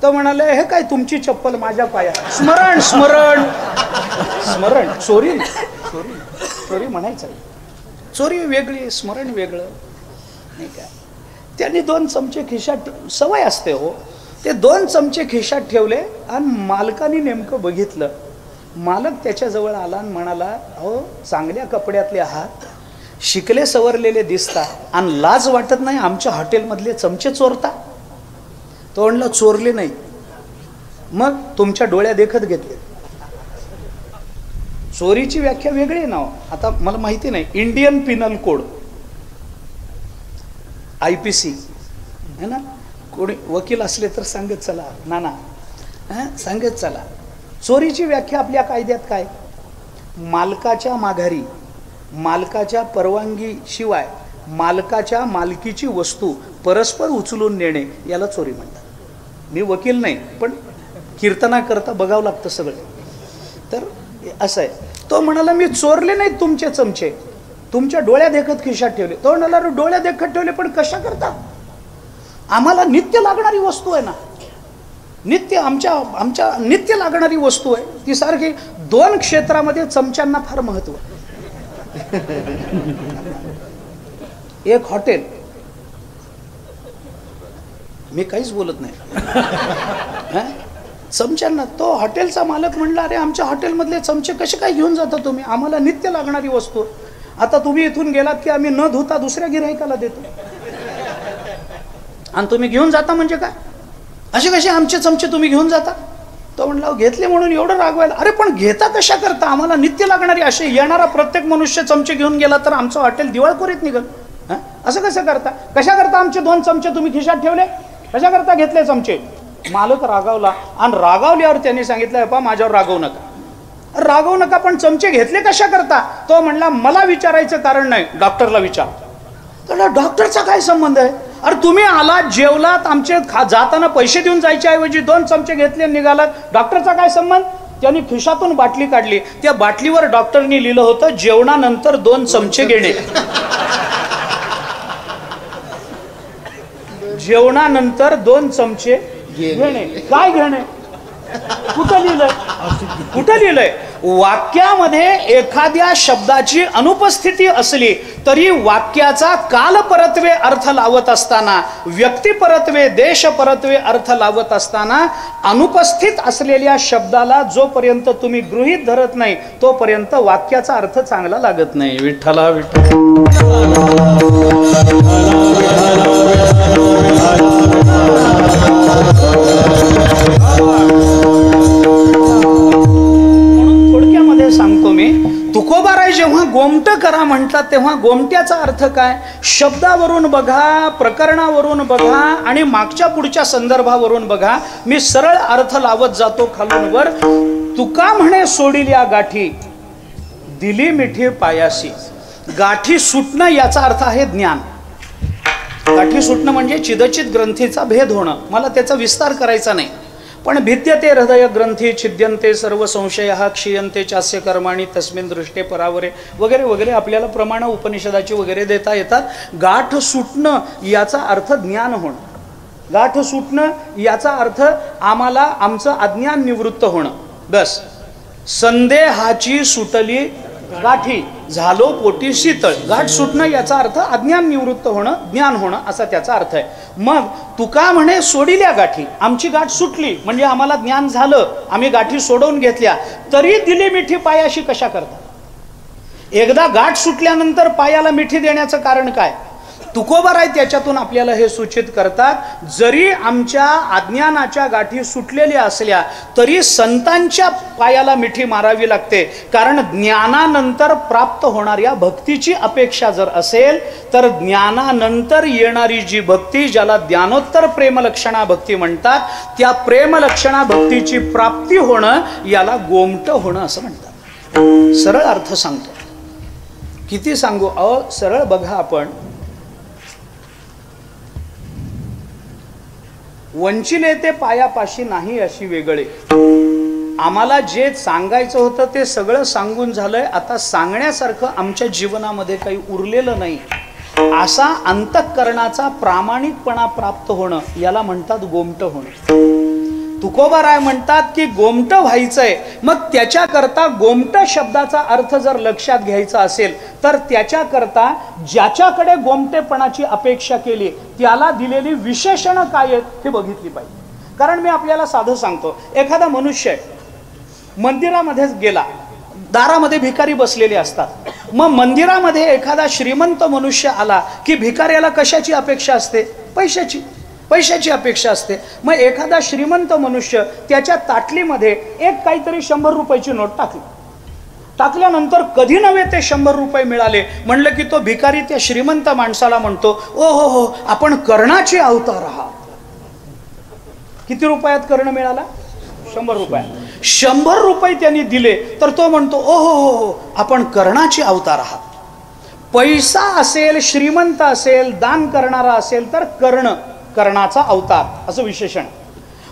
Speaker 1: तर म्हणाले, हे काय तुमची चप्पल माझ्या पायात, स्मरण स्मरण स्मरण. चोरी चोरी चोरी म्हणायचं, चोरी वेगळी, स्मरण वेगळं नाही का. त्यांनी 2 चमचे खिशात, सवय असते हो, ते 2 चमचे खिशात ठेवले आणि मालकाने नेमकं बघितलं. मालक त्याच्याजवळ आला आणि म्हणाला, अहो चांगल्या कपड्यातले आहात, शिकले सवरलेले दिसता आणि लाज वाटत नाही आमच्या हॉटेलमधले चमचे चोरता. तो म्हणला, चोरले नाही. मग तुमच्या डोळ्या देखत घेतले. चोरीची व्याख्या वेगळी आहे ना. आता मला माहिती नाही, इंडियन पिनल कोड IPC है ना, कोणी वकील असले तर सांगत चला, नाना सांगत चला. चोरीची व्याख्या आपल्या कायद्यात काय, मालकाच्या माघारी, मालकाच्या परवानगीशिवाय मालकाच्या मालकीची वस्तू परस्पर उचलून नेणे, याला चोरी म्हणतात. मी वकील नाही, पण कीर्तना करता बघावं लागतं सगळं. तर असं आहे. तो म्हणाला, मी चोरले नाहीत तुमचे चमचे, तुमच्या डोळ्या देखत खिशात ठेवले. तो म्हणाला, डोळ्या देखत ठेवले पण कशा करता, आम्हाला नित्य लागणारी वस्तू आहे ना, नित्य आमच्या नित्य लागणारी वस्तू आहे ती. सारखी 2 क्षेत्रामध्ये चमच्यांना फार महत्व. एक हॉटेल, मी काहीच बोलत नाही, चमच्यांना. तो हॉटेलचा मालक म्हणला, अरे आमच्या हॉटेलमधले चमचे कसे काय घेऊन जाता तुम्ही, आम्हाला नित्य लागणारी वस्तू. आता तुम्ही इथून गेलात की आम्ही न धुता दुसऱ्या गिऱ्हाईकाला देतो आणि तुम्ही घेऊन जाता म्हणजे काय, असे कसे आमचे चमचे तुम्ही घेऊन जाता. तो म्हणला, घेतले म्हणून एवढं रागवायला, अरे पण घेता कशा करता, आम्हाला नित्य लागणारी. असे येणारा प्रत्येक मनुष्य चमचे घेऊन गेला तर आमचं हॉटेल दिवाळखोरीत निघल. असं कसं करता, कशा करता आमचे 2 चमचे तुम्ही खिशात ठेवले, कशा करता घेतले चमचे. मालक रागावला आणि रागावल्यावर त्यांनी सांगितलं, पा माझ्यावर रागवू नका, रागवू नका, पण चमचे घेतले कशा करता. तो म्हणला, मला विचारायचं कारण नाही, डॉक्टरला विचार. तर डॉक्टरचा काय संबंध आहे, अरे तुम्ही आलात, जेवलात, आमचे जाताना पैसे देऊन जायच्या ऐवजी 2 चमचे घेतले निघालात, डॉक्टरचा काय संबंध. त्यांनी खिशातून बाटली काढली, त्या बाटलीवर डॉक्टरनी लिहिलं होतं जेवणानंतर 2 चमचे घेणे. जेवणानंतर 2 चमचे घेणे. काय घेणे? कुठं लिहिलंय? कुठं लिहिलंय? वाक्यामध्ये एखाद्या शब्दाची अनुपस्थिती असली तरी वाक्याचा काल परत्वे अर्थ लावत असताना, व्यक्ती परत्वे, देश परत्वे अर्थ लावत असताना अनुपस्थित असलेल्या शब्दाला जोपर्यंत तुम्ही गृहीत धरत नाही तोपर्यंत वाक्याचा अर्थ चांगला लागत नाही. विठ्ठला विठ्ठल. थोडक्यामध्ये सांगतो मी, तुकोबाराय जेव्हा गोमट करा म्हणतात तेव्हा गोमट्याचा अर्थ काय? शब्दावरून बघा, प्रकरणावरून बघा आणि मागच्या पुढच्या संदर्भावरून बघा. मी सरळ अर्थ लावत जातो खालून वर. तुका म्हणे सोडिल्या गाठी, दिली मिठी पायासी. गाठी सुटणं याचा अर्थ आहे ज्ञान. गाठी सुटणं म्हणजे चिदचित ग्रंथीचा भेद होणं. मला त्याचा विस्तार करायचा नाही, पण भिद्यते हृदय ग्रंथी छिद्यंते सर्व संशयः क्षीयंते चास्य कर्माणि तस्मिन् दृष्टे परावरे वगैरे वगैरे आपल्याला प्रमाण उपनिषदाची वगैरे देता येतात. गाठ सुटणं याचा अर्थ ज्ञान होणं. गाठ सुटणं याचा अर्थ आम्हाला आमचं अज्ञान निवृत्त होणं. बस. संदेहाची सुटली गाठी, झालो पोटी शीतळ. गाठ सुटणं याचा अर्थ अज्ञान निवृत्त होणं, ज्ञान होणं असा त्याचा अर्थ आहे. मग तुका म्हणे सोडिल्या गाठी, आमची गाठ सुटली म्हणजे आम्हाला ज्ञान झालं, आम्ही गाठी सोडवून घेतल्या, तरी दिली मिठी पायाशी कशा करता? एकदा गाठ सुटल्यानंतर पायाला मिठी देण्याचं कारण काय? तुकोबाराय त्याच्यातून आपल्याला हे सूचित करतात, जरी आमच्या अज्ञानाच्या गाठी सुटलेल्या असल्या तरी संतांच्या पायाला मिठी मारावी लागते. कारण ज्ञानानंतर प्राप्त होणाऱ्या भक्तीची अपेक्षा जर असेल तर ज्ञानानंतर येणारी जी भक्ती, ज्याला ज्ञानोत्तर प्रेमलक्षणा भक्ती म्हणतात, त्या प्रेमलक्षणा भक्तीची प्राप्ती होणं याला गोमट होणं असं म्हणतात. सरळ अर्थ सांगतो. किती सांगू? सरळ बघा. आपण वंचिले ते पायापाशी नाही अशी वेगळे. आम्हाला जे सांगायचं होतं ते सगळं सांगून झालंय. आता सांगण्यासारखं आमच्या जीवनामध्ये काही उरलेलं नाही. असा अंतःकरणाचा प्रामाणिकपणा प्राप्त होणं याला म्हणतात गोमट होणं. तुकोबाराय म्हणतात की गोमट व्हायचंय, मग त्याच्याकरता गोमट शब्दाचा अर्थ जर लक्षात घ्यायचा असेल तर त्याच्याकरता ज्याच्याकडे गोमटेपणाची अपेक्षा केली त्याला दिलेली विशेषणं काय आहेत हे बघितली पाहिजे. कारण मी आपल्याला साधं सांगतो, एखादा मनुष्य मंदिरामध्येच गेला, दारामध्ये भिकारी बसलेले असतात. मग मंदिरामध्ये एखादा श्रीमंत मनुष्य आला की भिकाऱ्याला कशाची अपेक्षा असते? पैशाची अपेक्षा असते. मग एखादा श्रीमंत मनुष्य त्याच्या ताटलीमध्ये एक काहीतरी 100 रुपयाची नोट टाकली. टाकल्यानंतर कधी नव्हे ते 100 रुपये मिळाले म्हणलं की तो भिकारी त्या श्रीमंत माणसाला म्हणतो, ओ हो हो, आपण कर्णाचे अवतार आहात. किती रुपयात कर्ण मिळाला? 100 रुपयात. 100 रुपये त्यांनी दिले तर तो म्हणतो, ओ हो हो हो, आपण कर्णाचे अवतार आहात. पैसा असेल, श्रीमंत असेल, दान करणारा असेल तर कर्णाचा अवतार असं विशेषण.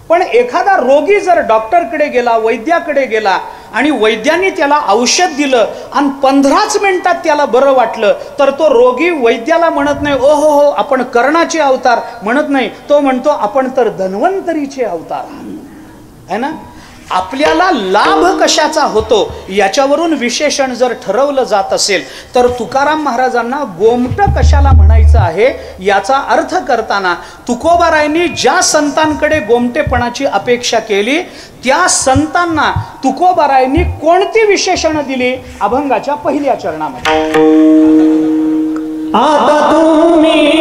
Speaker 1: पण एखादा रोगी जर डॉक्टरकडे गेला, वैद्याकडे गेला आणि वैद्यांनी त्याला औषध दिलं आणि 15च मिनिटात त्याला बरं वाटलं तर तो रोगी वैद्याला म्हणत नाही, ओ हो हो, आपण कर्णाचे अवतार म्हणत नाही. तो म्हणतो, आपण तर धन्वंतरीचे अवतार आहे ना. आपल्याला लाभ कशाचा होतो याच्यावरून विशेषण जर ठरवलं जात असेल तर तुकाराम महाराजांना गोमट कशाला म्हणायचं आहे याचा अर्थ करताना तुकोबारायांनी ज्या संतांकडे गोमटेपणाची अपेक्षा केली त्या संतांना तुकोबारायांनी कोणती विशेषणं दिली? अभंगाच्या पहिल्या चरणामध्ये. आता तुम्ही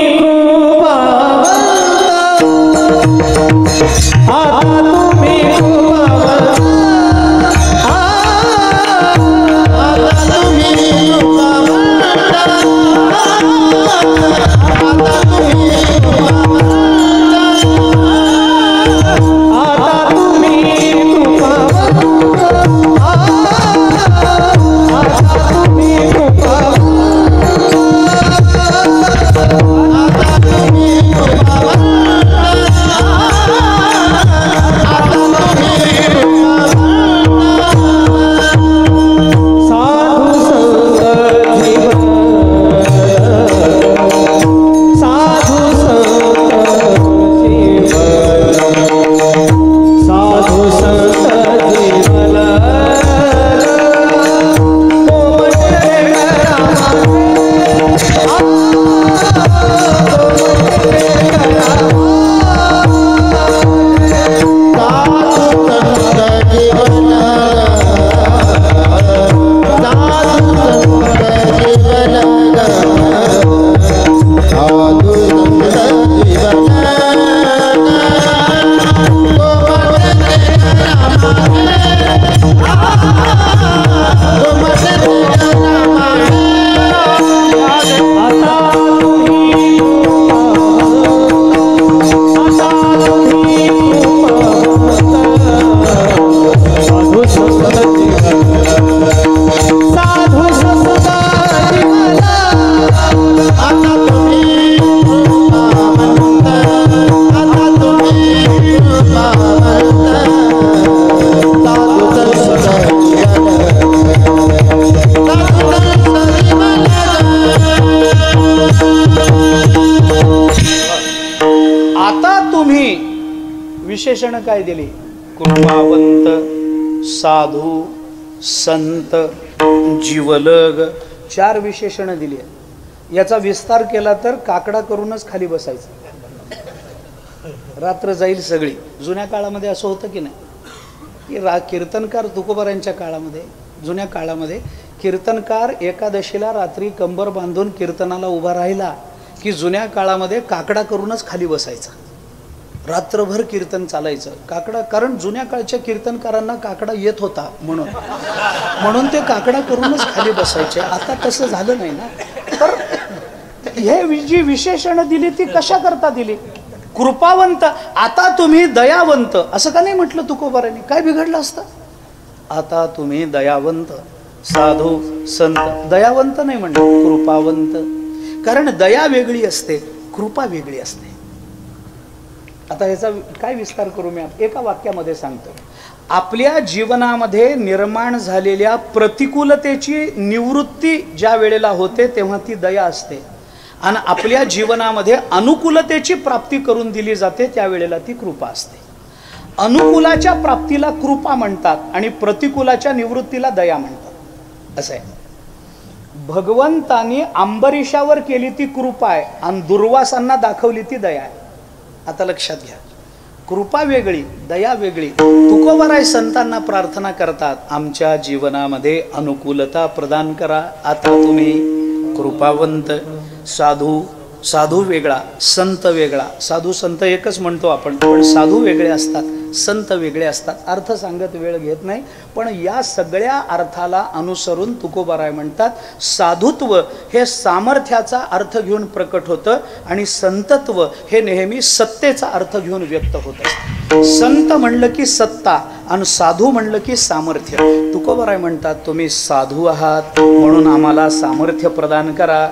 Speaker 1: आणि विशेषण काय दिली? कृपावंत, साधू, संत, जीवलग, 4 विशेषणं दिली. याचा विस्तार केला तर काकडा करूनच खाली बसायचं, रात्र जाईल सगळी. जुन्या काळामध्ये असं होतं की नाही की कीर्तनकार तुकोबारांच्या काळामध्ये, जुन्या काळामध्ये कीर्तनकार एकादशीला रात्री कंबर बांधून कीर्तनाला उभा राहिला की जुन्या काळामध्ये काकडा करूनच खाली बसायचा, रात्रभर कीर्तन चालायचं. काकडा, कारण जुन्या काळच्या कीर्तनकारांना काकडा येत होता म्हणून ते काकडा करूनच खाली बसायचे. आता तसं झालं नाही ना. तर हे जी विशेषणं दिली ती कशा करता दिली? कृपावंत, आता तुम्ही दयावंत, असं का नाही म्हटलं तुकोबारांनी? काय बिघडलं असतं? आता तुम्ही दयावंत, साधू, संत. दयावंत नाही म्हणलं, कृपावंत. कारण दया वेगळी असते, कृपा वेगळी असते. आता याचा काय विस्तार करू मी एका वाक्यामध्ये सांगतो. आपल्या जीवनामध्ये निर्माण झालेल्या प्रतिकूलतेची निवृत्ती ज्या वेळेला होते तेव्हा ती दया असते, आणि आपल्या जीवनामध्ये अनुकूलतेची प्राप्ती करून दिली जाते त्यावेळेला ती कृपा असते. अनुकूलाच्या प्राप्तीला कृपा म्हणतात आणि प्रतिकूलाच्या निवृत्तीला दया म्हणतात. असं आहे. भगवंतानी अंबरीशावर केली ती कृपा आहे आणि दुर्वासांना दाखवली ती दया आहे. आता लक्षात घ्या, कृपा वेगळी, दया वेगळी. तुकोबाराय संतांना प्रार्थना करतात, आमच्या जीवनामध्ये अनुकूलता प्रदान करा. आता तुम्ही कृपावंत, साधू, साधू वेगळा, संत वेगळा. साधू संत एकच म्हणतो आपण, पण साधू वेगळे असतात, संत वेगळे असतात. अर्थ सांगत वेळ घेत नाही, पण या सगळ्या अर्थाला अनुसरून तुकोबाराय म्हणतात साधुत्व हे सामर्थ्याचा अर्थ घेऊन प्रकट होतं आणि संतत्व हे नेहमी सत्तेचा अर्थ घेऊन व्यक्त होतं. संत म्हणलं की सत्ता आणि साधू म्हणलं की सामर्थ्य. तुकोबाराय म्हणतात तुम्ही साधू आहात म्हणून आम्हाला सामर्थ्य प्रदान करा.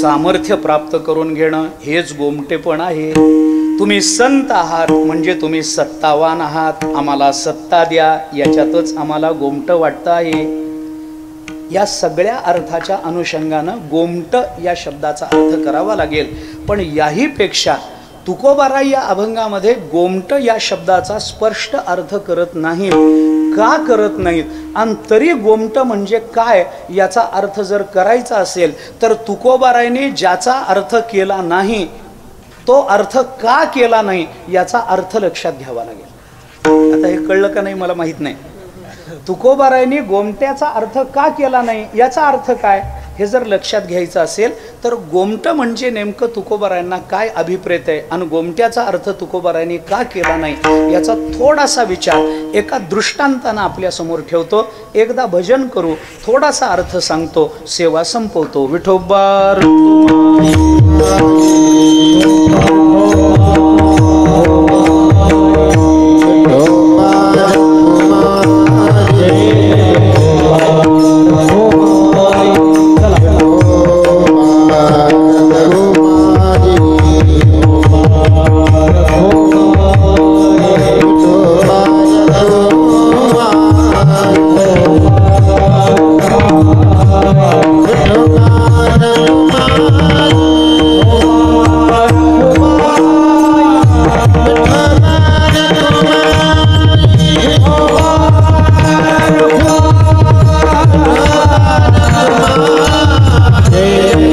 Speaker 1: सामर्थ्य प्राप्त करून घेणं हेच गोमटेपण आहे. तुम्ही संत आहात म्हणजे तुम्ही सत्तावान आहात, आम्हाला सत्ता द्या, याच्यातच आम्हाला गोमट वाटतं आहे. या सगळ्या अर्थाच्या अनुषंगानं गोमट या शब्दाचा अर्थ करावा लागेल. पण याही पेक्षा तुकोबाराय या अभंगामध्ये गोमट या शब्दाचा स्पष्ट अर्थ करत नाहीत. का करत नाहीत? आणि तरी गोमट म्हणजे काय याचा अर्थ जर करायचा असेल तर तुकोबारायने ज्याचा अर्थ केला नाही तो अर्थ का केला नाही याचा अर्थ लक्षात घ्यावा लागेल. आता हे कळलं का नाही मला माहित नाही. तुकोबारायने गोमट्याचा अर्थ का केला नाही याचा अर्थ काय हे जर लक्षात घ्यायचं असेल तर गोमट म्हणजे नेमकं तुकोबारायांना काय अभिप्रेत आहे आणि गोमट्याचा अर्थ तुकोबारायांनी का केला नाही याचा थोडासा विचार एका दृष्टांतानं आपल्या समोर ठेवतो. एकदा भजन करू, थोडासा अर्थ सांगतो, सेवा संपवतो. विठोबा
Speaker 2: Hare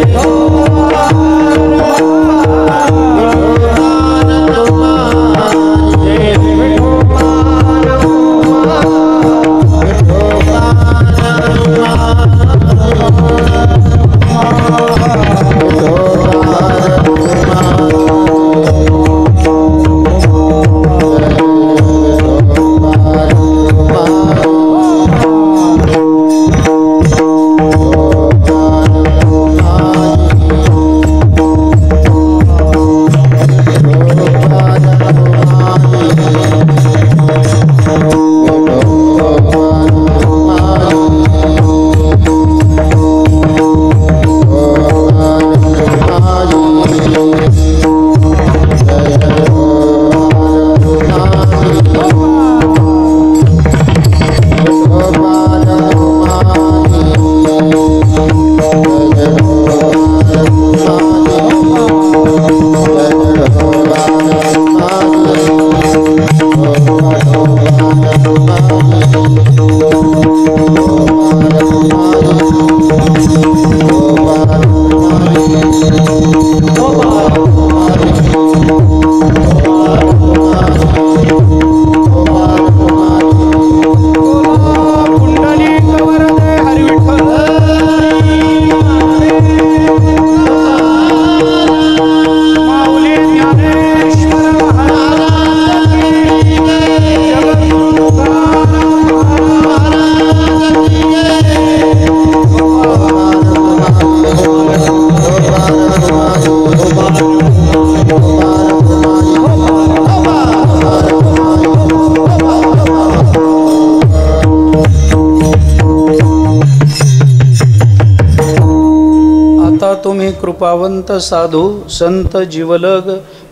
Speaker 1: पावंत साधू संत जीवलग,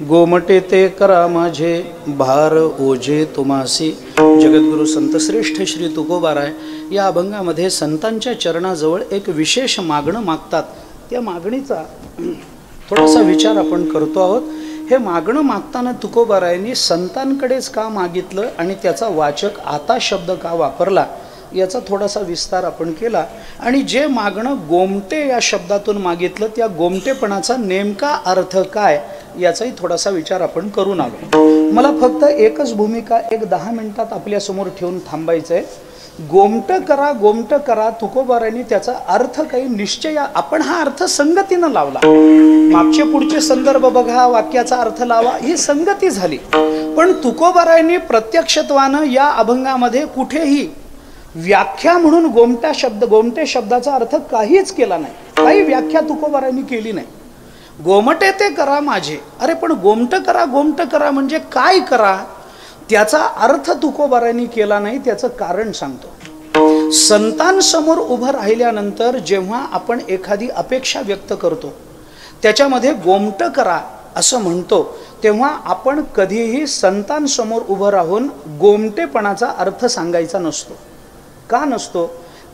Speaker 1: गोमटे ते करा माझे भार ओझे तुम्हासी. जगद्गुरु संतश्रेष्ठ श्री तुकोबाराय या अभंगामध्ये संतांच्या चरणाजवळ एक विशेष मागणं मागतात. त्या मागणीचा थोडासा विचार आपण करतो आहोत. हे मागणं मागताना तुकोबारायांनी संतांकडेच का मागितलं आणि त्याचा वाचक आता शब्द का वापरला याचा थोडासा विस्तार आपण केला. आणि जे मागणं गोमटे या शब्दातून मागितलं त्या गोमटेपणाचा नेमका अर्थ काय याचाही थोडासा विचार आपण करून आलो. मला फक्त एकच भूमिका 10 मिनिटात आपल्यासमोर ठेवून थांबायचं आहे. गोमट करा तुकोबारांनी त्याचा अर्थ काही निश्चय, आपण हा अर्थ संगतीनं लावला. मागचे पुढचे संदर्भ बघा, वाक्याचा अर्थ लावा, ही संगती झाली. पण तुकोबारांनी प्रत्यक्षत्वानं या अभंगामध्ये कुठेही व्याख्या म्हणून गोमटे शब्दाचा अर्थ काहीच केला नाही. काही व्याख्या तुकोबारांनी केली नाही. गोमटे ते करा माझे. अरे पण गोमट करा म्हणजे काय करा, त्याचा अर्थ तुकोबारांनी केला नाही. त्याचं कारण सांगतो. संतांसमोर उभं राहिल्यानंतर जेव्हा आपण एखादी अपेक्षा व्यक्त करतो त्याच्यामध्ये गोमट करा असं म्हणतो, तेव्हा आपण कधीही संतांसमोर उभं राहून गोमटेपणाचा अर्थ सांगायचा नसतो. का नसतो?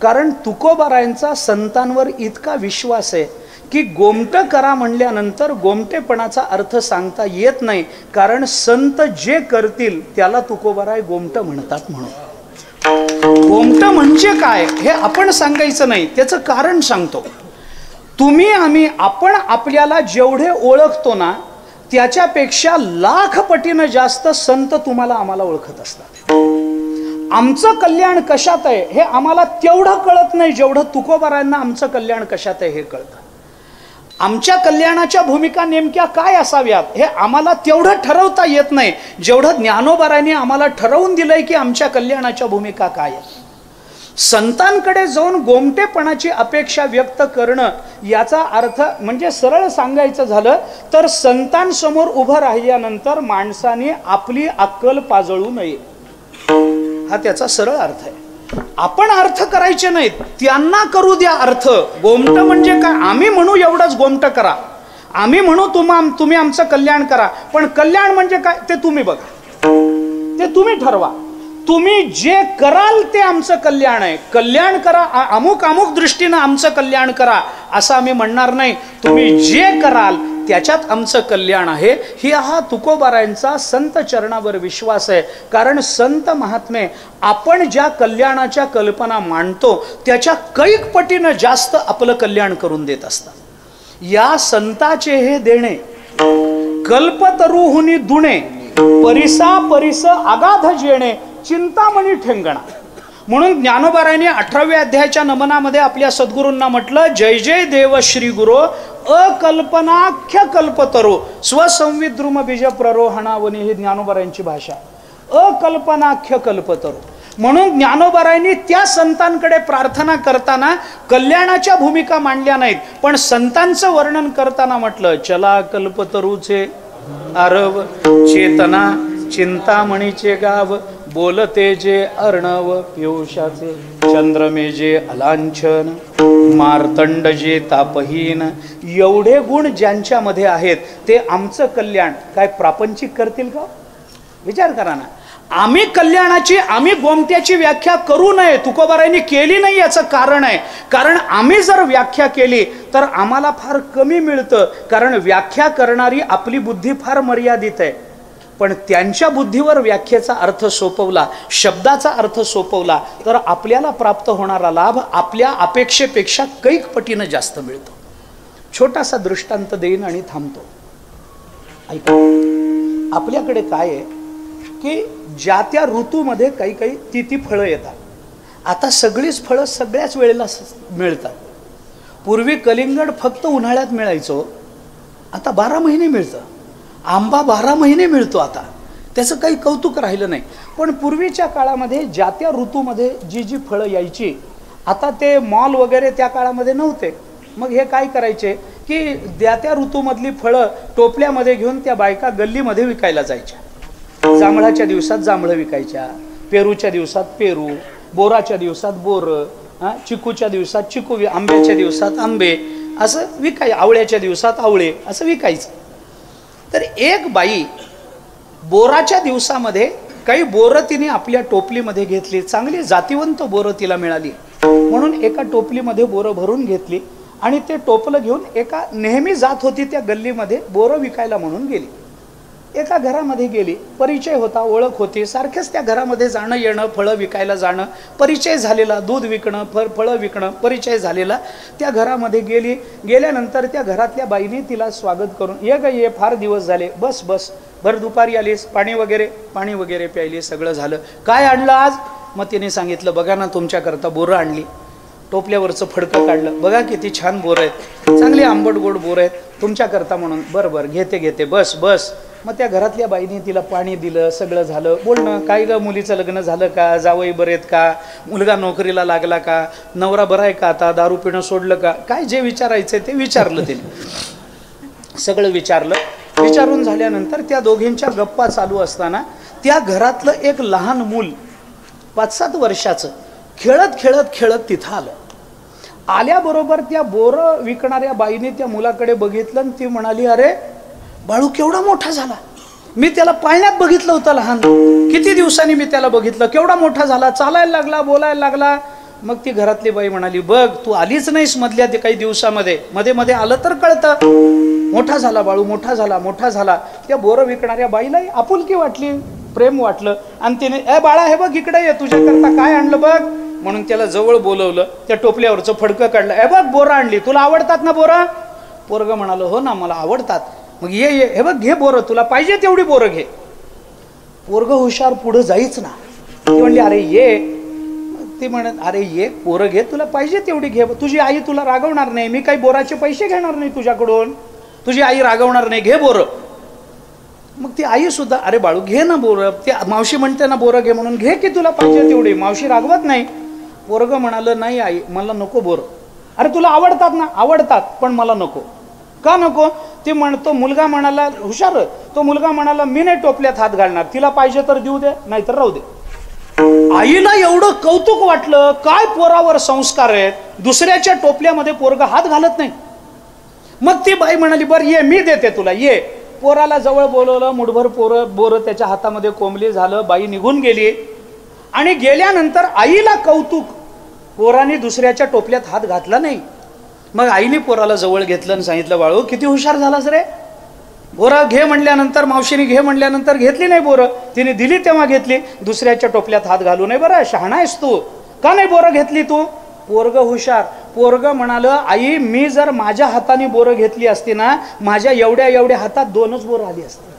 Speaker 1: कारण तुकोबारायांचा संतांवर इतका विश्वास आहे की गोमट करा म्हणल्यानंतर गोमटेपणाचा अर्थ सांगता येत नाही. कारण संत जे करतील त्याला तुकोबाराय गोमट म्हणतात. म्हणून गोमट म्हणजे काय हे आपण सांगायचं नाही, त्याचं कारण सांगतो. आपण आपल्याला जेवढे ओळखतो ना त्याच्यापेक्षा लाख पटीनं जास्त संत तुम्हाला आम्हाला ओळखत असतात. आमचं कल्याण कशात आहे हे आम्हाला तेवढं कळत नाही जेवढं तुकोबारायांना आमचं कल्याण कशात आहे हे कळतं. आमच्या कल्याणाच्या भूमिका नेमक्या काय असाव्यात हे आम्हाला तेवढं ठरवता येत नाही जेवढं ज्ञानोबारायांनी आम्हाला ठरवून दिलंय की आमच्या कल्याणाच्या भूमिका काय आहे. संतांकडे जाऊन गोमटेपणाची अपेक्षा व्यक्त करणं याचा अर्थ म्हणजे सरळ सांगायचं झालं तर संतांसमोर उभं राहिल्यानंतर माणसाने आपली अक्कल पाजळू नये, हा त्याचा सरळ अर्थ आहे. आपण अर्थ करायचे नाहीत, त्यांना करू द्या अर्थ. गोमट म्हणजे काय? आम्ही म्हणू एवढंच गोमट करा, आम्ही म्हणू तुम्ही आमचं कल्याण करा. पण कल्याण म्हणजे काय ते तुम्ही बघा, ते तुम्ही ठरवा. तुम्ही जे कराल ते आमचं कल्याण आहे. कल्याण करा, अमुक दृष्टीनं आमचं कल्याण करा असं आम्ही म्हणणार नाही. तुम्ही जे कराल त्याच्यात आमचं कल्याण आहे. हा तुकोबारायांचा संत चरणावर विश्वास आहे. कारण संत महात्मे आपण ज्या कल्याणाच्या कल्पना मांडतो त्याच्या कैक पटीनं जास्त आपलं कल्याण करून देत असतात. या संताचे हे देणे कल्पतरुहुनी दुणे, परिस अगाध जेणे, चिंतामणी ठेंगणा. म्हणून ज्ञानोबारायांनी 18व्या अध्यायाच्या नमनामध्ये आपल्या सद्गुरूंना म्हटलं, जय जय देव श्री गुरो अकल्पनाख्य कल्पतरो स्वसंविद्रुम बीज प्ररोहणावनी. ही ज्ञानोबारायांची भाषा, अकल्पनाख्य कल्पतरो. म्हणून ज्ञानोबारायांनी त्या संतांकडे प्रार्थना करताना कल्याणाच्या भूमिका मांडल्या नाहीत, पण संतांचं वर्णन करताना म्हटलं, चला कल्पतरूचे आरव, चेतना चिंतामणीचे गाव, बोलते जे अर्णव पियुषाचे, चंद्रमे जे अलांछन, मार्तंड जे तापहीन. एवढे गुण ज्यांच्यामध्ये आहेत ते आमचं कल्याण काय प्रापंचिक करतील का? विचार करा ना. आम्ही कल्याणाची, आम्ही गोमट्याची व्याख्या करू नये, तुकोबारायांनी केली नाही. याचं कारण आहे, कारण आम्ही जर व्याख्या केली तर आम्हाला फार कमी मिळतं. कारण व्याख्या करणारी आपली बुद्धी फार मर्यादित आहे. पण त्यांच्या बुद्धीवर व्याख्येचा अर्थ सोपवला, शब्दाचा अर्थ सोपवला तर आपल्याला प्राप्त होणारा लाभ आपल्या अपेक्षेपेक्षा कैक पटीनं जास्त मिळतो. छोटासा दृष्टांत देईन आणि थांबतो. ऐका, आपल्याकडे काय आहे की ज्या त्या ऋतूमध्ये काही ती फळं येतात. आता सगळीच फळं सगळ्याच वेळेला मिळतात. पूर्वी कलिंगड फक्त उन्हाळ्यात मिळायचो, आता 12 महिने मिळतं. आंबा 12 महिने मिळतो. आता त्याचं काही कौतुक राहिलं नाही. पण पूर्वीच्या काळामध्ये ज्या त्या ऋतूमध्ये जी फळं यायची, आता ते मॉल वगैरे त्या काळामध्ये नव्हते. मग हे काय करायचे की त्या ऋतूमधली फळं टोपल्यामध्ये घेऊन त्या बायका गल्लीमध्ये विकायला जायच्या. जांभळाच्या दिवसात जांभळं विकायच्या, पेरूच्या दिवसात पेरू, बोराच्या दिवसात बोर, चिकूच्या दिवसात चिकू, आंब्याच्या दिवसात आंबे, असं आवळ्याच्या दिवसात आवळे असं विकायचं. तर एक बाई बोराच्या दिवसामध्ये काही बोरं तिने आपल्या टोपलीमध्ये घेतली, चांगली जातीवंत बोरं तिला मिळाली म्हणून एका टोपलीमध्ये बोरं भरून घेतली आणि ते टोपलं घेऊन एका नेहमी जात होती त्या गल्लीमध्ये बोरं विकायला म्हणून गेली. एका घरामध्ये गेली, परिचय होता, ओळख होती, सारखेच त्या घरामध्ये जाणं येणं, फळं विकायला जाणं, परिचय झालेला, दूध विकणं, फळं विकणं, परिचय झालेला. त्या घरामध्ये गेली. गेल्यानंतर त्या घरातल्या बाईने तिला स्वागत करून, ये ग ये, फार दिवस झाले, बस बस, भर दुपारी आलीस, पाणी वगैरे प्यायली, सगळं झालं. काय आणलं आज? मग तिने सांगितलं, बघा ना तुमच्याकरता बोरं आणली. टोपल्यावरचं फडकं काढलं, बघा किती छान बोरं आहेत, चांगली आंबट गोड बोरं आहेत तुमच्याकरता म्हणून. बरं घेते, बस बस. मग त्या घरातल्या बाईने तिला पाणी दिलं, सगळं झालं. बोलणं, काय ग मुलीचं लग्न झालं का, जावई बरेत का, मुलगा नोकरीला लागला का, नवरा बरा आहे का, आता दारू पिणं सोडलं का, काय जे विचारायचं ते विचारलं तिने. सगळं विचारलं. विचारून झाल्यानंतर त्या दोघींच्या गप्पा चालू असताना त्या घरातलं एक लहान मूल 5-7 वर्षाचं खेळत तिथं आलं. आल्याबरोबर त्या बोरं विकणाऱ्या बाईने त्या मुलाकडे बघितलं आणि ती म्हणाली, अरे बाळू केवढा मोठा झाला, मी त्याला पाळण्यात बघितलं होतं लहान, किती दिवसांनी मी त्याला बघितलं, केवढा मोठा झाला, चालायला लागला, बोलायला लागला. मग ती घरातली बाई म्हणाली, बघ तू आलीच नाहीस मधल्या ते काही दिवसामध्ये, मध्ये आलं तर कळतं. मोठा झाला बाळू, मोठा झाला. त्या बोरं विकणाऱ्या बाईलाही आपुलकी वाटली, प्रेम वाटलं आणि तिने, ए बाळा हे बघ इकडे ये, तुझ्याकरता काय आणलं बघ म्हणून त्याला जवळ बोलवलं. त्या टोपल्यावरचं फडकं काढलं, ए बघ बोरं आणली, तुला आवडतात ना बोरं? पोरगं म्हणालं, हो ना मला आवडतात. मग ये हे बघ घे बोरं, तुला पाहिजे तेवढी बोरं घे. पोरगं हुशार पुढे जाईच ना. ती म्हणली, अरे ये. ती म्हणत, अरे ये बोरं घे, तुला पाहिजे तेवढी घे, तुझी आई तुला रागवणार नाही, मी काही बोराचे पैसे घेणार नाही तुझ्याकडून, तुझी आई रागवणार नाही, घे बोरं. मग ती आई सुद्धा, अरे बाळू घे ना बोरं, ती मावशी म्हणते ना बोरं घे म्हणून, घे की तुला पाहिजे तेवढी, मावशी रागवत नाही. पोरगं म्हणालं, नाही आई मला नको बोरं. अरे तुला आवडतात ना? आवडतात, पण मला नको. का नको? ती म्हणतो, मुलगा म्हणाला, हुशार, तो मुलगा म्हणाला, मी नाही टोपल्यात हात घालणार, तिला पाहिजे तर देऊ दे, नाहीतर राहू दे. आईला एवढं कौतुक वाटलं, काय पोरावर संस्कार आहेत, दुसऱ्याच्या टोपल्यामध्ये पोरगा हात घालत नाही. मग ती बाई म्हणाली, बरं ये मी देते तुला, ये. पोराला जवळ बोलवलं, मुठभर बोरं त्याच्या हातामध्ये कोंबली, झालं. बाई निघून गेली आणि गेल्यानंतर आईला कौतुक, पोराने दुसऱ्याच्या टोपल्यात हात घातला नाही. मग आईने पोराला जवळ घेतलं आणि सांगितलं, बाळू किती हुशार झालास रे, बोरं घे म्हणल्यानंतर, मावशीने घे म्हणल्यानंतर घेतली नाही बोरं, तिने दिली तेव्हा घेतली, दुसऱ्याच्या टोपल्यात हात घालू नये, बरं शहाणा आहेस तू, का नाही बोरं घेतली तू? पोरगं हुशार. पोरगं म्हणालं, आई मी जर माझ्या हाताने बोरं घेतली असती ना, माझ्या एवढ्या हातात 2च बोरं आली असती.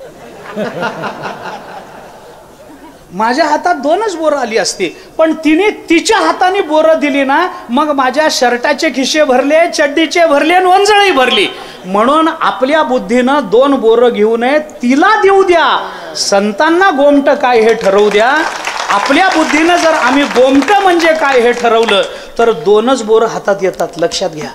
Speaker 1: माझ्या हातात 2च बोरं आली असती, पण तिने तिच्या हाताने बोरं दिली ना, मग माझ्या शर्टाचे खिशे भरले, चड्डीचे भरले आणि ओंजळी भरली. म्हणून आपल्या बुद्धीनं 2 बोरं घेऊ नये, तिला देऊ द्या. संतांना गोमट काय हे ठरवू द्या. आपल्या बुद्धीनं जर आम्ही गोमट म्हणजे काय हे ठरवलं तर 2च बोरं हातात येतात, लक्षात घ्या.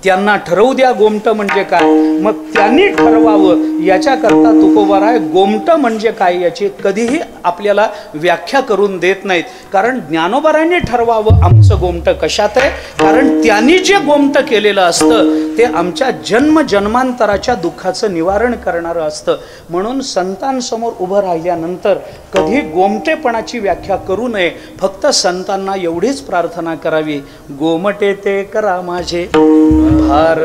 Speaker 1: त्यांना ठरवू द्या गोमट म्हणजे काय, मग त्यांनी ठरवावं. याच्याकरता तुकोबाराय गोमट म्हणजे काय याची कधीही आपल्याला व्याख्या करून देत नाहीत. कारण ज्ञानोबारायांनी ठरवावं आमचं गोमट कशात आहे, कारण त्यांनी जे गोमट केलेलं असतं ते आमच्या जन्मजन्मांतराच्या दुःखाचं निवारण करणारं असतं. म्हणून संतांसमोर उभं राहिल्यानंतर कधी गोमटेपणाची व्याख्या करू नये. फक्त संतांना एवढीच प्रार्थना करावी, गोमटे ते करा माझे भार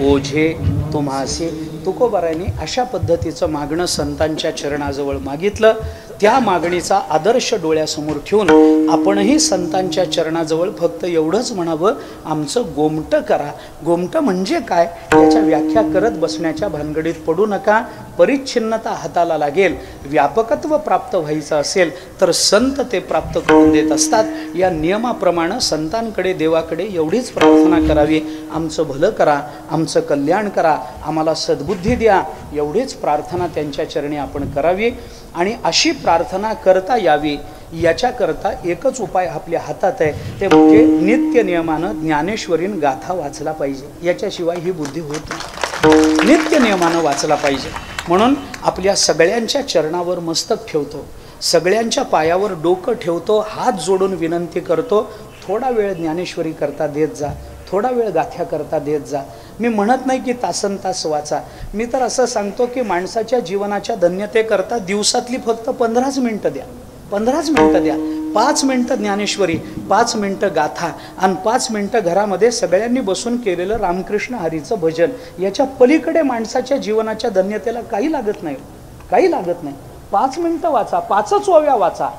Speaker 1: ओझे तुम्हासे. तुकोबारायांनी अशा पद्धतीचं मागणं संतांच्या चरणाजवळ मागितलं. त्या मागणीचा आदर्श डोळ्यासमोर ठेवून आपणही संतांच्या चरणाजवळ फक्त एवढंच म्हणावं, आमचं गोमट करा. गोमट म्हणजे काय याच्या व्याख्या करत बसण्याच्या भानगडीत पडू नका. परिच्छिन्नता हाताला लागेल. व्यापकत्व प्राप्त व्हायचं असेल तर संत ते प्राप्त करून देत असतात. या नियमाप्रमाणे संतांकडे देवाकडे एवढीच प्रार्थना करावी, आमचं भलं करा, आमचं कल्याण करा, आम्हाला सद्बुद्धी द्या. एवढीच प्रार्थना त्यांच्या चरणी आपण करावी. आणि अशी प्रार्थना करता यावी याच्याकरता एकच उपाय आपल्या हातात आहे, ते म्हणजे नित्य नियमानं ज्ञानेश्वरीन गाथा वाचला पाहिजे. याच्याशिवाय ही बुद्धी होत नाही. नित्य नियमानं वाचला पाहिजे. म्हणून आपल्या सगळ्यांच्या चरणावर मस्तक ठेवतो, सगळ्यांच्या पायावर डोकं ठेवतो, हात जोडून विनंती करतो, थोडा वेळ ज्ञानेश्वरी करता देत जा, थोडा वेळ गाथ्या करता देत जा. मी म्हणत नाही की तासन तास वाचा, मी तर असं सांगतो की माणसाच्या जीवनाच्या धन्यतेकरता दिवसातली फक्त 15 मिनिटं द्या, 15 मिनिटं द्या. 5 मिनिटं ज्ञानेश्वरी, 5 मिनिटं गाथा आणि 5 मिनिटं घरामध्ये सगळ्यांनी बसून केलेलं रामकृष्ण हरीचं भजन. याच्या पलीकडे माणसाच्या जीवनाच्या धन्यतेला काही लागत नाही, काही लागत नाही. 5 मिनिटं वाचा, 5च ओव्या वाचा,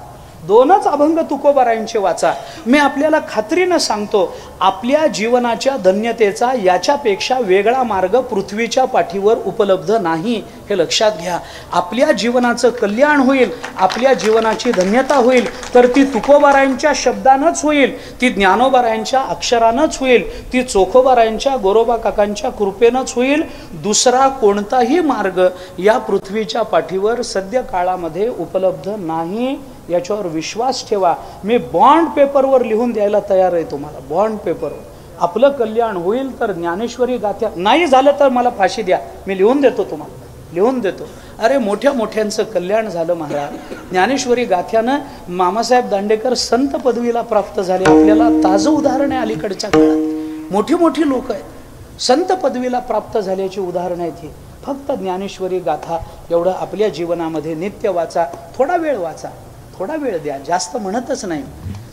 Speaker 1: 2च अभंग तुकोबारायांचे वाचा. मी आपल्याला खात्रीनं सांगतो, आपल्या जीवनाच्या धन्यतेचा याच्यापेक्षा वेगळा मार्ग पृथ्वीच्या पाठीवर उपलब्ध नाही, हे लक्षात घ्या. आपल्या जीवनाचं कल्याण होईल, आपल्या जीवनाची धन्यता होईल तर ती तुकोबारायांच्या शब्दानंच होईल, ती ज्ञानोबारायांच्या अक्षरानंच होईल, ती चोखोबारायांच्या गोरोबा काकांच्या कृपेनंच होईल. दुसरा कोणताही मार्ग या पृथ्वीच्या पाठीवर सध्या काळामध्ये उपलब्ध नाही, याच्यावर विश्वास ठेवा. मी बॉन्ड पेपरवर लिहून द्यायला तयार आहे तुम्हाला, बॉन्ड पेपरवर. आपलं कल्याण होईल तर ज्ञानेश्वरी गाथ्या, नाही झालं तर मला फाशी द्या, मी लिहून देतो तुम्हाला, लिहून देतो. अरे मोठ्या मोठ्यांचं कल्याण झालं महाराज. ज्ञानेश्वरी गाथ्यानं मामासाहेब दांडेकर संत पदवीला प्राप्त झाले. आपल्याला ताजं उदाहरण आहे अलीकडच्या काळात. मोठी मोठी लोक आहेत संत पदवीला प्राप्त झाल्याची उदाहरणं आहेत ही. फक्त ज्ञानेश्वरी गाथा एवढं आपल्या जीवनामध्ये नित्य वाचा, थोडा वेळ वाचा, थोडा वेळ द्या, जास्त म्हणतच नाही.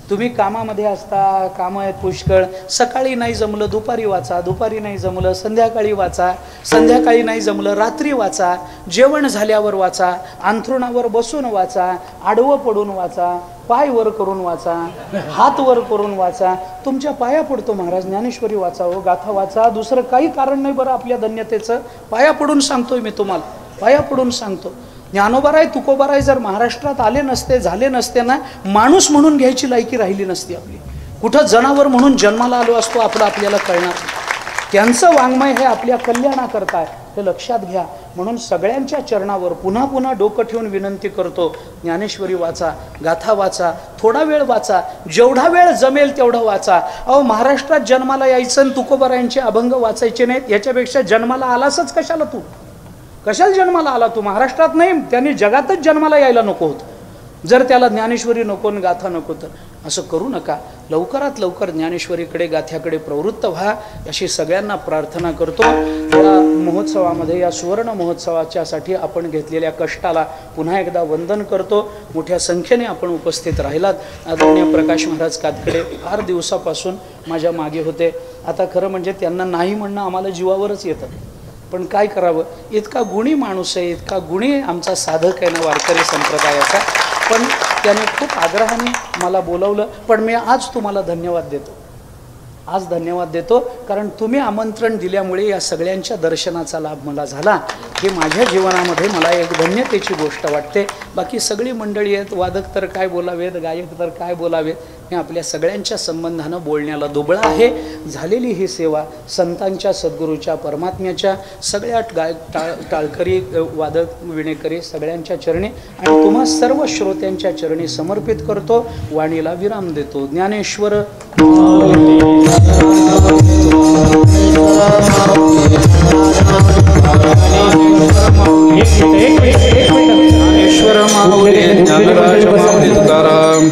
Speaker 1: तुम्ही कामामध्ये असता, कामं आहेत पुष्कळ, सकाळी नाही जमलं दुपारी वाचा, दुपारी नाही जमलं संध्याकाळी वाचा, संध्याकाळी नाही जमलं रात्री वाचा, जेवण झाल्यावर वाचा, अंथरुणावर बसून वाचा, आडवं पडून वाचा, पाय वर करून वाचा, हात वर करून वाचा. तुमच्या पाया पडतो महाराज, ज्ञानेश्वरी वाचा, हो गाथा वाचा. दुसरं काही कारण नाही बरं आपल्या धन्यतेचं. पाया पडून सांगतोय मी तुम्हाला, पाया पडून सांगतो. ज्ञानोबाराय तुकोबाराय जर महाराष्ट्रात आले नसते, झाले नसते ना, माणूस म्हणून घ्यायची लायकी राहिली नसती आपली. कुठं जनावर म्हणून जन्माला आलो असतो आपलं आपल्याला कळणार. त्यांचं वाङ्मय हे आपल्या कल्याणाकरता आहे, हे लक्षात घ्या. म्हणून सगळ्यांच्या चरणावर पुन्हा पुन्हा डोकं ठेवून विनंती करतो, ज्ञानेश्वरी वाचा, गाथा वाचा, थोडा वेळ वाचा, जेवढा वेळ जमेल तेवढं वाचा. अहो महाराष्ट्रात जन्माला यायचं आणि तुकोबारायांचे अभंग वाचायचे नाहीत, याच्यापेक्षा जन्माला आलासच कशाला तू? कशाला जन्माला आला तू? महाराष्ट्रात नाही, त्यांनी जगातच जन्माला यायला नको होतं जर त्याला ज्ञानेश्वरी नको आणि गाथा नको तर. असं करू नका. लवकरात लवकर ज्ञानेश्वरीकडे गाथ्याकडे प्रवृत्त व्हा अशी सगळ्यांना प्रार्थना करतो. या महोत्सवामध्ये, या सुवर्ण महोत्सवाच्यासाठी आपण घेतलेल्या कष्टाला पुन्हा एकदा वंदन करतो. मोठ्या संख्येने आपण उपस्थित राहिलात. आदरणीय प्रकाश महाराज कातकडे फार दिवसापासून माझ्या मागे होते. आता खरं म्हणजे त्यांना नाही म्हणणं आम्हाला जीवावरच येतं, पण काय करावं, इतका गुणी माणूस आहे, इतका गुणी आमचा साधक आहे ना वारकरी संप्रदायाचा. पण त्याने खूप आग्रहाने मला बोलवलं. पण मी आज तुम्हाला धन्यवाद देतो, आज धन्यवाद देतो, कारण तुम्ही आमंत्रण दिल्यामुळे या सगळ्यांच्या दर्शनाचा लाभ मला झाला. हे माझ्या जीवनामध्ये मला एक धन्यतेची गोष्ट वाटते. बाकी सगळी मंडळी आहेत, वादक तर काय बोलावेत, गायक तर काय बोलावेत, हे आपल्या सगळ्यांच्या संबंधानं बोलण्याला दुबळा आहे. झालेली ही सेवा संतांच्या, सद्गुरूच्या, परमात्म्याच्या, सगळ्या टाळकरी, वादक, विणेकरी सगळ्यांच्या चरणी आणि तुम्हा सर्व श्रोत्यांच्या चरणी समर्पित करतो. वाणीला विराम देतो. ज्ञानेश्वर
Speaker 2: ज्ञानेश्वर माऊली ज्ञानराज माऊली तुकाराम.